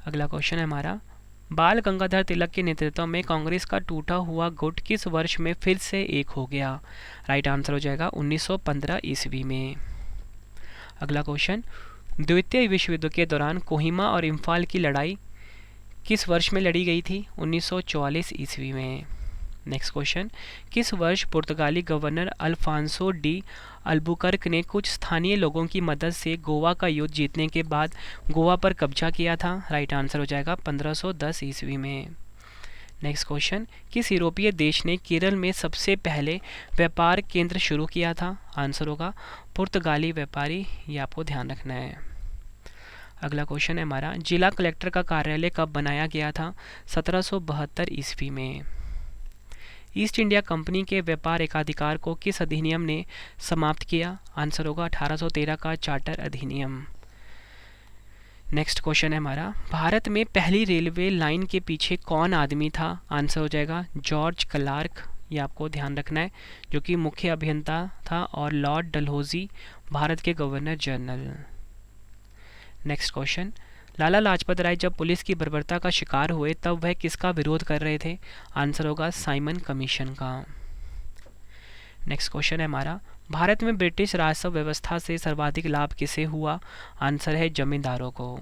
अगला क्वेश्चन है हमारा, बाल गंगाधर तिलक के नेतृत्व में कांग्रेस का टूटा हुआ गुट किस वर्ष में फिर से एक हो गया? राइट आंसर हो जाएगा 1915 ईस्वी में। अगला क्वेश्चन, द्वितीय विश्व युद्ध के दौरान कोहिमा और इम्फाल की लड़ाई किस वर्ष में लड़ी गई थी? 1944 ईस्वी में। नेक्स्ट क्वेश्चन, किस वर्ष पुर्तगाली गवर्नर अल्फांसो डी अल्बुकर्क ने कुछ स्थानीय लोगों की मदद से गोवा का युद्ध जीतने के बाद गोवा पर कब्जा किया था? राइट आंसर हो जाएगा 1510 ईस्वी में। नेक्स्ट क्वेश्चन, किस यूरोपीय देश ने केरल में सबसे पहले व्यापार केंद्र शुरू किया था? आंसर होगा पुर्तगाली व्यापारी, ये आपको ध्यान रखना है। अगला क्वेश्चन है हमारा, जिला कलेक्टर का कार्यालय कब बनाया गया था? 1772 ईस्वी में। ईस्ट इंडिया कंपनी के व्यापार एकाधिकार को किस अधिनियम ने समाप्त किया? आंसर होगा 1813 का चार्टर अधिनियम। नेक्स्ट क्वेश्चन है हमारा, भारत में पहली रेलवे लाइन के पीछे कौन आदमी था? आंसर हो जाएगा जॉर्ज क्लार्क, ये आपको ध्यान रखना है, जो कि मुख्य अभियंता था, और लॉर्ड डलहौजी भारत के governor general. Next question, Lala Lajpat Rai जब पुलिस की बर्बरता का शिकार हुए तब वह किसका विरोध कर रहे थे? आंसर होगा साइमन कमीशन का। नेक्स्ट क्वेश्चन है हमारा, भारत में ब्रिटिश राजस्व व्यवस्था से सर्वाधिक लाभ किसे हुआ? आंसर है जमींदारों को।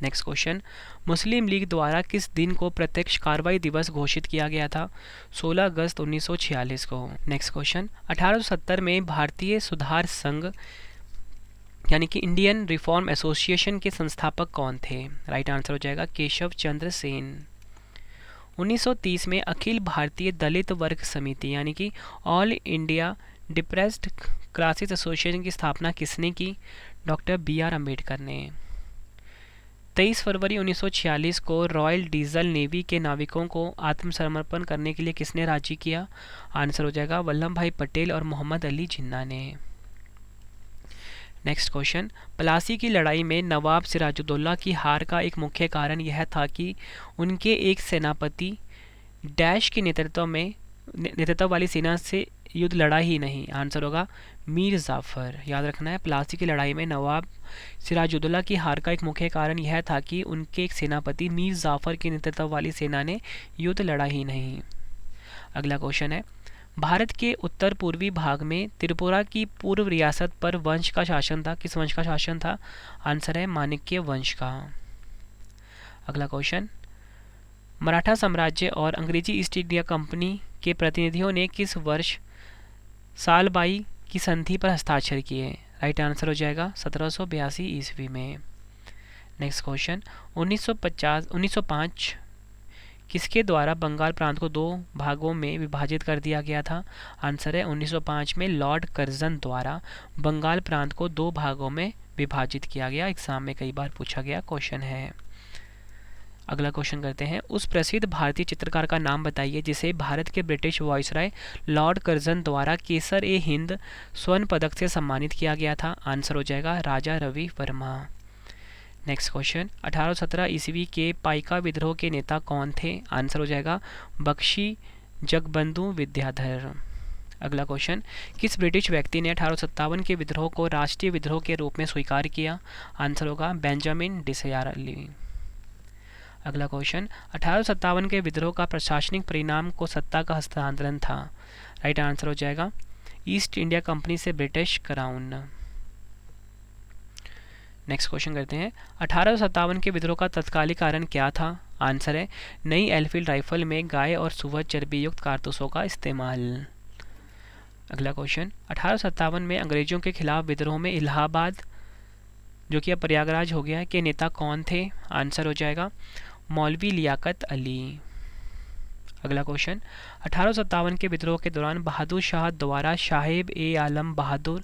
नेक्स्ट क्वेश्चन, मुस्लिम लीग द्वारा किस दिन को प्रत्यक्ष कार्रवाई दिवस घोषित किया गया था? 16 अगस्त 1946 को। नेक्स्ट क्वेश्चन, 1870 में भारतीय सुधार संघ यानी कि इंडियन रिफॉर्म एसोसिएशन के संस्थापक कौन थे? राइट आंसर हो जाएगा केशव चंद्र सेन। 1930 में अखिल भारतीय दलित वर्ग समिति यानी कि all India depressed classes association की स्थापना किसने की? Doctor B R. अम्बेडकर ने। 23 फरवरी 1946 को रॉयल डीजल नेवी के नाविकों को आत्मसमर्पण करने के लिए किसने राजी किया? आंसर हो जाएगा वल्लभ भाई पटेल और मोहम्मद अली जिन्ना ने। नेक्स्ट क्वेश्चन, प्लासी की लड़ाई में नवाब सिराजुद्दौला की हार का एक मुख्य कारण यह था कि उनके एक सेनापति डैश के नेतृत्व वाली सेना से युद्ध लड़ा ही नहीं। आंसर होगा मीर जाफ़र। याद रखना है, प्लासी की लड़ाई में नवाब सिराजुद्दौला की हार का एक मुख्य कारण यह था कि उनके एक सेनापति मीर जाफ़र के नेतृत्व वाली सेना ने युद्ध लड़ा ही नहीं। अगला क्वेश्चन है, भारत के उत्तर पूर्वी भाग में त्रिपुरा की पूर्व रियासत पर वंश का शासन था। किस वंश का शासन था? आंसर है माणिक्य वंश का। अगला क्वेश्चन, मराठा साम्राज्य और अंग्रेजी ईस्ट इंडिया कंपनी के प्रतिनिधियों ने किस वर्ष सालबाई की संधि पर हस्ताक्षर किए? राइट आंसर हो जाएगा 1782 ईस्वी में। नेक्स्ट क्वेश्चन, 1905 किसके द्वारा बंगाल प्रांत को 2 भागों में विभाजित कर दिया गया था? आंसर है 1905 में लॉर्ड कर्जन द्वारा बंगाल प्रांत को 2 भागों में विभाजित किया गया। एग्जाम में कई बार पूछा गया क्वेश्चन है। अगला क्वेश्चन करते हैं, उस प्रसिद्ध भारतीय चित्रकार का नाम बताइए जिसे भारत के ब्रिटिश वायसराय लॉर्ड कर्जन द्वारा केसर-ए-हिंद स्वर्ण पदक से सम्मानित किया गया था। आंसर हो जाएगा राजा रवि वर्मा। नेक्स्ट क्वेश्चन, 1817 ईस्वी के पाइका विद्रोह के नेता कौन थे? आंसर हो जाएगा बख्शी जगबंधु विद्याधर। अगला क्वेश्चन, किस ब्रिटिश व्यक्ति ने 1857 के विद्रोह को राष्ट्रीय विद्रोह के रूप में स्वीकार किया? आंसर होगा बेंजामिन डिसरायली। अगला क्वेश्चन, 1857 के विद्रोह का प्रशासनिक परिणाम को सत्ता का हस्तांतरण था। राइट आंसर हो जाएगा ईस्ट इंडिया कंपनी से ब्रिटिश क्राउन। नेक्स्ट क्वेश्चन करते हैं, 1857 के विद्रोह का तत्कालिक कारण क्या था? आंसर है नई एनफील्ड राइफल में गाय और सुअर चर्बी युक्त कारतूसों का इस्तेमाल। अगला क्वेश्चन, 1857 में अंग्रेजों के खिलाफ विद्रोह में इलाहाबाद, जो कि अब प्रयागराज हो गया है, के नेता कौन थे? आंसर हो जाएगा मौलवी लियाकत अली। अगला क्वेश्चन, 1857 के विद्रोह के दौरान बहादुर शाह द्वारा साहेब ए आलम बहादुर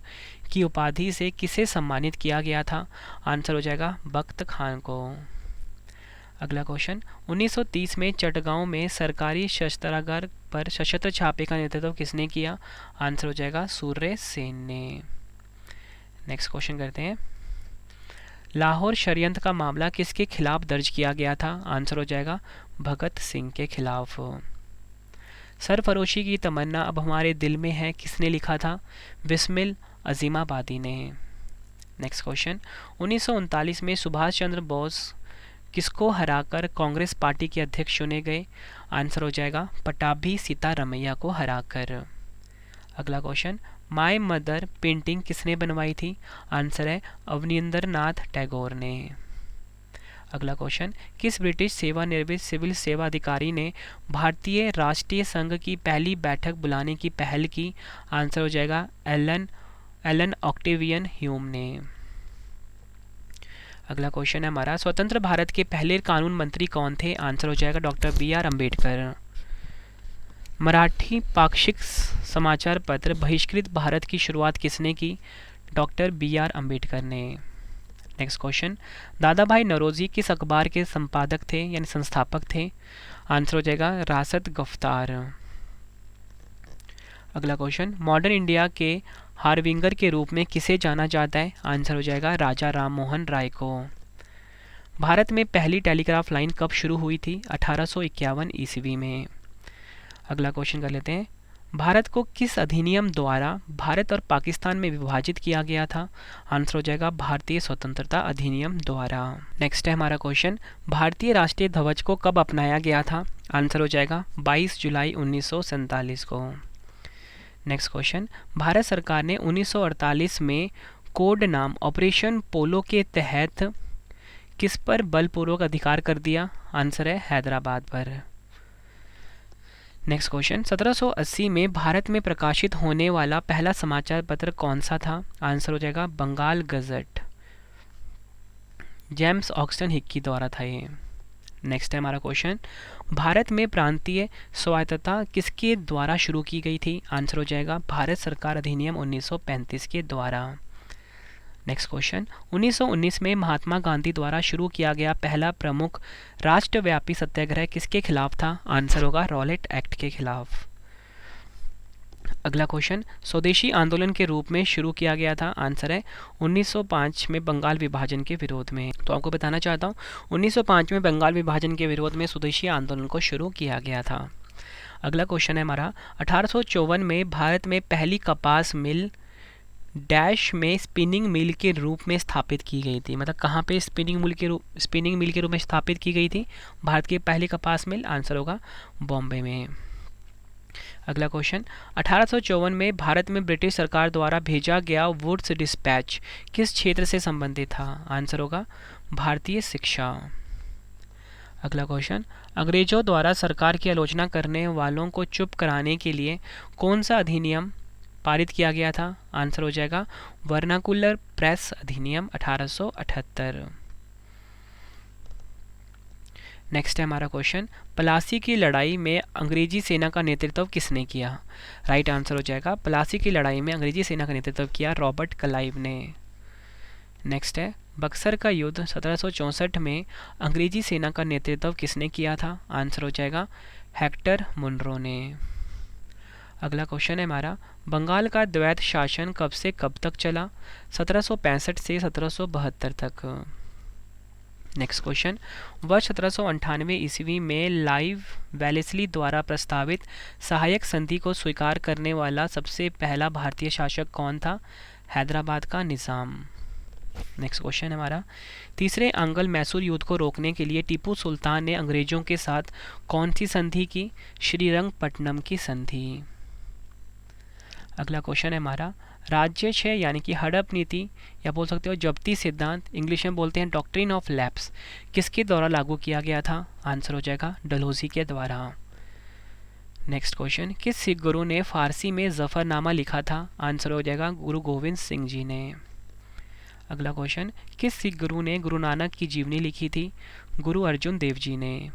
की उपाधि से किसे सम्मानित किया गया था? आंसर हो जाएगा बख्त खान को। अगला क्वेश्चन, 1930 में चटगांव में सरकारी शस्त्रागार पर सशस्त्र छापे का नेतृत्व किसने किया? आंसर हो जाएगा सूर्य सेन ने। नेक्स्ट क्वेश्चन करते हैं, लाहौर षड्यंत्र का मामला किसके खिलाफ दर्ज किया गया था? आंसर हो जाएगा भगत सिंह के खिलाफ। सरफरोशी की तमन्ना अब हमारे दिल में है किसने लिखा था? बिस्मिल अजीमाबादी ने। नेक्स्ट क्वेश्चन, 1939 में सुभाष चंद्र बोस किसको हराकर कांग्रेस पार्टी के अध्यक्ष चुने गए? आंसर हो जाएगा पटाभी सीतारमैया को हराकर। अगला क्वेश्चन, माय मदर पेंटिंग किसने बनवाई थी? आंसर है अवनींद्र नाथ टैगोर ने। अगला क्वेश्चन, किस ब्रिटिश सेवानिवृत्त सिविल सेवा अधिकारी ने भारतीय राष्ट्रीय संघ की पहली बैठक बुलाने की पहल की? आंसर हो जाएगा एलन ऑक्टेवियन ह्यूम ने। अगला क्वेश्चन है हमारा, स्वतंत्र भारत के पहले कानून मंत्री कौन थे? आंसर हो जाएगा डॉक्टर बी.आर. अम्बेडकर। मराठी पाक्षिक समाचार पत्र बहिष्कृत भारत की शुरुआत किसने की? Doctor B R. अम्बेडकर ने। नेक्स्ट क्वेश्चन, दादा भाई नौरोजी किस अखबार के संपादक थे यानी संस्थापक थे? आंसर हो जाएगा रासत गफ्तार। अगला क्वेश्चन, मॉडर्न इंडिया के हार्विंगर के रूप में किसे जाना जाता है? आंसर हो जाएगा राजा राम मोहन राय को। भारत में पहली टेलीग्राफ लाइन कब शुरू हुई थी? 1851 ईस्वी में। अगला क्वेश्चन कर लेते हैं, भारत को किस अधिनियम द्वारा भारत और पाकिस्तान में विभाजित किया गया था? आंसर हो जाएगा भारतीय स्वतंत्रता अधिनियम द्वारा। नेक्स्ट है हमारा क्वेश्चन, भारतीय राष्ट्रीय ध्वज को कब अपनाया गया था? आंसर हो जाएगा 22 जुलाई 1947 को। नेक्स्ट क्वेश्चन, भारत सरकार ने 1948 में कोड नाम ऑपरेशन पोलो के तहत किस पर बलपूर्वक अधिकार कर दिया? आंसर है हैदराबाद पर। नेक्स्ट क्वेश्चन, 1780 में भारत में प्रकाशित होने वाला पहला समाचार पत्र कौन सा था? आंसर हो जाएगा बंगाल गजट, जेम्स ऑक्सन हिक्की द्वारा था ये। नेक्स्ट है हमारा क्वेश्चन, भारत में प्रांतीय स्वायत्तता किसके द्वारा शुरू की गई थी? आंसर हो जाएगा भारत सरकार अधिनियम 1935 के द्वारा। नेक्स्ट क्वेश्चन, 1919 में महात्मा गांधी द्वारा शुरू किया गया पहला प्रमुख राष्ट्रव्यापी सत्याग्रह किसके खिलाफ था? आंसर होगा रॉलेट एक्ट के खिलाफ। अगला क्वेश्चन, स्वदेशी आंदोलन के रूप में शुरू किया गया था? आंसर है 1905 में बंगाल विभाजन के विरोध में। तो आपको बताना चाहता हूँ 1905 में बंगाल विभाजन के विरोध में स्वदेशी आंदोलन को शुरू किया गया था। अगला क्वेश्चन है हमारा, 1854 में भारत में पहली कपास मिल डैश में स्पिनिंग मिल के रूप में स्थापित की गई थी। मतलब कहाँ पे स्पिनिंग मिल के रूप में स्थापित की गई थी भारत की पहली कपास मिल? आंसर होगा बॉम्बे में। अगला क्वेश्चन, 1854 में भारत में ब्रिटिश सरकार द्वारा भेजा गया वुड्स डिस्पैच किस क्षेत्र से संबंधित था? आंसर होगा भारतीय शिक्षा। अगला क्वेश्चन, अंग्रेजों द्वारा सरकार की आलोचना करने वालों को चुप कराने के लिए कौन सा अधिनियम पारित किया गया था? आंसर हो जाएगा वर्नाकुलर प्रेस अधिनियम 1878। नेक्स्ट है हमारा क्वेश्चन, प्लासी की लड़ाई में अंग्रेजी सेना का नेतृत्व किसने किया? राइट आंसर हो जाएगा प्लासी की लड़ाई में अंग्रेजी सेना का नेतृत्व किया रॉबर्ट क्लाइव ने। नेक्स्ट है, बक्सर का युद्ध 1764 में अंग्रेजी सेना का नेतृत्व किसने किया था? आंसर हो जाएगा हेक्टर मुनरो ने। अगला क्वेश्चन है हमारा, बंगाल का द्वैत शासन कब से कब तक चला? 1765 से 1772 तक। नेक्स्ट क्वेश्चन, वर्ष 1798 ईस्वी में लाइव वेलेस्ली द्वारा प्रस्तावित सहायक संधि को स्वीकार करने वाला सबसे पहला भारतीय शासक कौन था? हैदराबाद का निज़ाम। नेक्स्ट क्वेश्चन है हमारा, तीसरे आंग्ल मैसूर युद्ध को रोकने के लिए टीपू सुल्तान ने अंग्रेजों के साथ कौन सी संधि की? श्रीरंगपट्टनम की संधि। अगला क्वेश्चन है हमारा, राज्य क्षय यानी कि हड़प नीति या बोल सकते हो जब्ती सिद्धांत, इंग्लिश में बोलते हैं डॉक्ट्रिन ऑफ लैप्स, किसके द्वारा लागू किया गया था? आंसर हो जाएगा डलहौजी के द्वारा। नेक्स्ट क्वेश्चन, किस सिख गुरु ने फारसी में जफरनामा लिखा था? आंसर हो जाएगा गुरु गोविंद सिंह जी ने। अगला क्वेश्चन, किस सिख गुरु ने गुरु नानक की जीवनी लिखी थी? गुरु अर्जुन देव जी ने।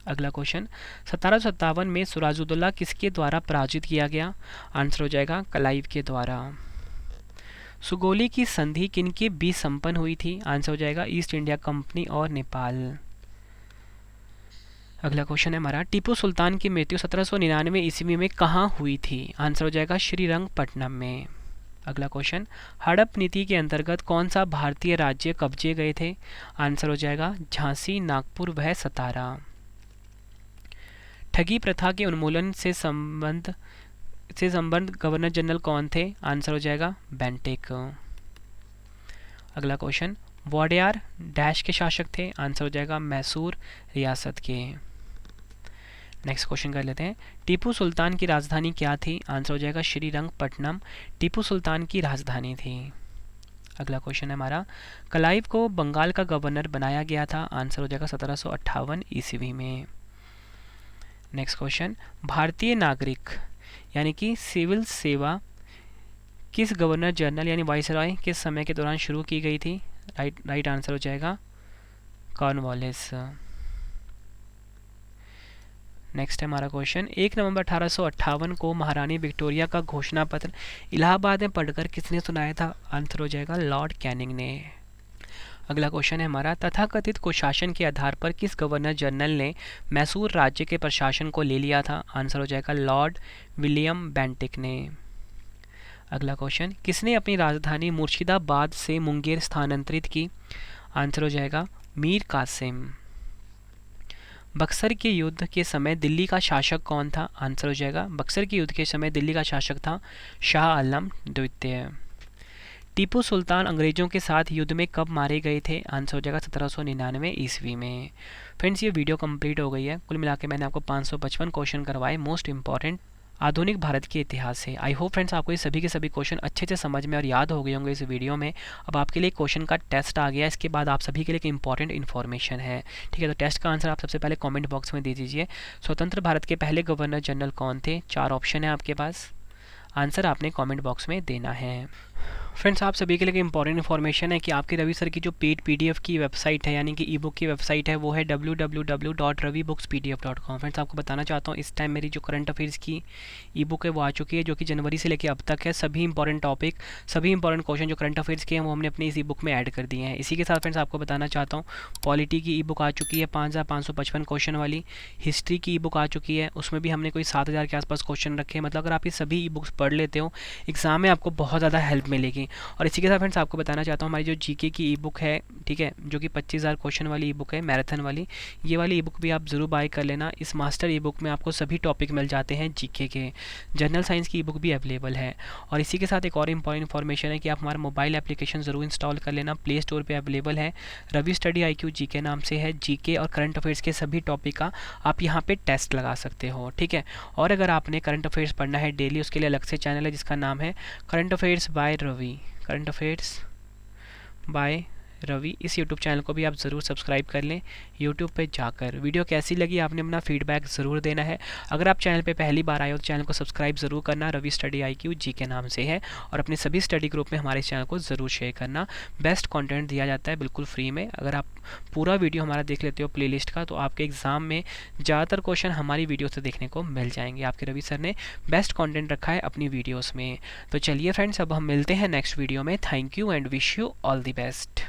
अगला क्वेश्चन, 1757 में सिराजुद्दौला किसके द्वारा पराजित किया गया? आंसर हो जाएगा क्लाइव के द्वारा। सुगोली की संधि किनके बीच संपन्न हुई थी? आंसर हो जाएगा ईस्ट इंडिया कंपनी और नेपाल। अगला क्वेश्चन है हमारा, टीपू सुल्तान की मृत्यु 1799 ईस्वी में कहाँ हुई थी? आंसर हो जाएगा श्रीरंगपट्टनम में। अगला क्वेश्चन, हड़प नीति के अंतर्गत कौन सा भारतीय राज्य कब्जे गए थे? आंसर हो जाएगा झांसी, नागपुर व सतारा। ठगी प्रथा के उन्मूलन से संबंध गवर्नर जनरल कौन थे? आंसर हो जाएगा बेंटिक। अगला क्वेश्चन, वोडेयार डैश के शासक थे? आंसर हो जाएगा मैसूर रियासत के। नेक्स्ट क्वेश्चन कर लेते हैं, टीपू सुल्तान की राजधानी क्या थी? आंसर हो जाएगा श्रीरंगपट्टनम टीपू सुल्तान की राजधानी थी। अगला क्वेश्चन है हमारा, क्लाइव को बंगाल का गवर्नर बनाया गया था? आंसर हो जाएगा 1758 ईस्वी में। नेक्स्ट क्वेश्चन, भारतीय नागरिक यानी कि सिविल सेवा किस गवर्नर जनरल यानी वाइसरॉय के समय के दौरान शुरू की गई थी? राइट आंसर हो जाएगा कॉर्नवालिस। नेक्स्ट है हमारा क्वेश्चन, 1 नवंबर 1858 को महारानी विक्टोरिया का घोषणा पत्र इलाहाबाद में पढ़कर किसने सुनाया था? आंसर हो जाएगा लॉर्ड कैनिंग ने। अगला क्वेश्चन है हमारा, तथाकथित कुशासन के आधार पर किस गवर्नर जनरल ने मैसूर राज्य के प्रशासन को ले लिया था? आंसर हो जाएगा लॉर्ड विलियम बेंटिक ने। अगला क्वेश्चन, किसने अपनी राजधानी मुर्शिदाबाद से मुंगेर स्थानांतरित की? आंसर हो जाएगा मीर कासिम। बक्सर के युद्ध के समय दिल्ली का शासक कौन था? आंसर हो जाएगा, बक्सर के युद्ध के समय दिल्ली का शासक था शाह आलम द्वितीय। टीपू सुल्तान अंग्रेज़ों के साथ युद्ध में कब मारे गए थे? आंसर हो जाएगा 1799 ईस्वी में। फ्रेंड्स, ये वीडियो कंप्लीट हो गई है। कुल मिला के मैंने आपको 555 क्वेश्चन करवाए, मोस्ट इंपॉर्टेंट आधुनिक भारत के इतिहास से। आई होप फ्रेंड्स आपको ये सभी के सभी क्वेश्चन अच्छे से समझ में और याद हो गए होंगे इस वीडियो में। अब आपके लिए क्वेश्चन का टेस्ट आ गया, इसके बाद आप सभी के लिए एक इंपॉर्टेंट इन्फॉर्मेशन है, ठीक है। तो टेस्ट का आंसर आप सबसे पहले कमेंट बॉक्स में दे दीजिए। स्वतंत्र भारत के पहले गवर्नर जनरल कौन थे? 4 ऑप्शन है आपके पास, आंसर आपने कमेंट बॉक्स में देना है। फ्रेंड्स, आप सभी के लिए इंपॉर्टेंट इन्फॉर्मेशन है कि आपके रवि सर की जो पेड पीडीएफ की वेबसाइट है, यानी कि ई बुक की वेबसाइट है, वो है www.ravibookspdf.com। फ्रेंड्स, आपको बताना चाहता हूँ इस टाइम मेरी जो करंट अफेयर्स की ई बुक है वो आ चुकी है, जो कि जनवरी से लेकर अब तक है। सभी इंपॉर्टेंट टॉपिक, सभी इंपॉर्टेंट क्वेश्चन जो करंट अफेयर्स के हैं वो हमने अपनी इस ई बुक में ऐड कर दिए हैं। इसी के साथ फ्रेंड्स आपको बताना चाहता हूँ पॉलिटी की ई बुक आ चुकी है 5555 क्वेश्चन वाली। हिस्ट्री की ई बुक आ चुकी है, उसमें भी हमने कोई 7000 के आसपास क्वेश्चन रखे हैं। मतलब अगर आप ये सभी ई बुक्स पढ़ लेते हो एग्जाम में आपको बहुत ज़्यादा हेल्प मिलेगी। और इसी के साथ फ्रेंड्स आपको बताना चाहता हूँ हमारी जो जीके की ई बुक है, ठीक है, जो कि 25000 क्वेश्चन वाली ई बुक है, मैराथन वाली, ये वाली ई बुक भी आप ज़रूर बाय कर लेना। इस मास्टर ई बुक में आपको सभी टॉपिक मिल जाते हैं जीके के। जनरल साइंस की ई बुक भी अवेलेबल है। और इसी के साथ एक और इंपॉर्टेंट इन्फॉर्मेशन है कि आप हमारा मोबाइल एप्लीकेशन ज़रूर इंस्टॉल कर लेना, प्ले स्टोर पर अवेलेबल है। रवि स्टडी IQ जीके नाम से है। जीके और करंट अफेयर्स के सभी टॉपिक का आप यहाँ पे टेस्ट लगा सकते हो, ठीक है। और अगर आपने करंट अफेयर्स पढ़ना है डेली, उसके लिए अलग से चैनल है जिसका नाम है current affairs by Ravi, current affairs by Ravi. इस यूट्यूब चैनल को भी आप ज़रूर सब्सक्राइब कर लें यूट्यूब पे जाकर। वीडियो कैसी लगी आपने अपना फीडबैक ज़रूर देना है। अगर आप चैनल पे पहली बार आए हो तो चैनल को सब्सक्राइब ज़रूर करना, रवि स्टडी IQ जी के नाम से है। और अपने सभी स्टडी ग्रुप में हमारे चैनल को ज़रूर शेयर करना। बेस्ट कंटेंट दिया जाता है बिल्कुल फ्री में। अगर आप पूरा वीडियो हमारा देख लेते हो प्लेलिस्ट का, तो आपके एग्ज़ाम में ज़्यादातर क्वेश्चन हमारी वीडियो से देखने को मिल जाएंगे। आपके रवि सर ने बेस्ट कॉन्टेंट रखा है अपनी वीडियोज़ में। तो चलिए फ्रेंड्स, अब हम मिलते हैं नेक्स्ट वीडियो में। Thank you and wish you all the best.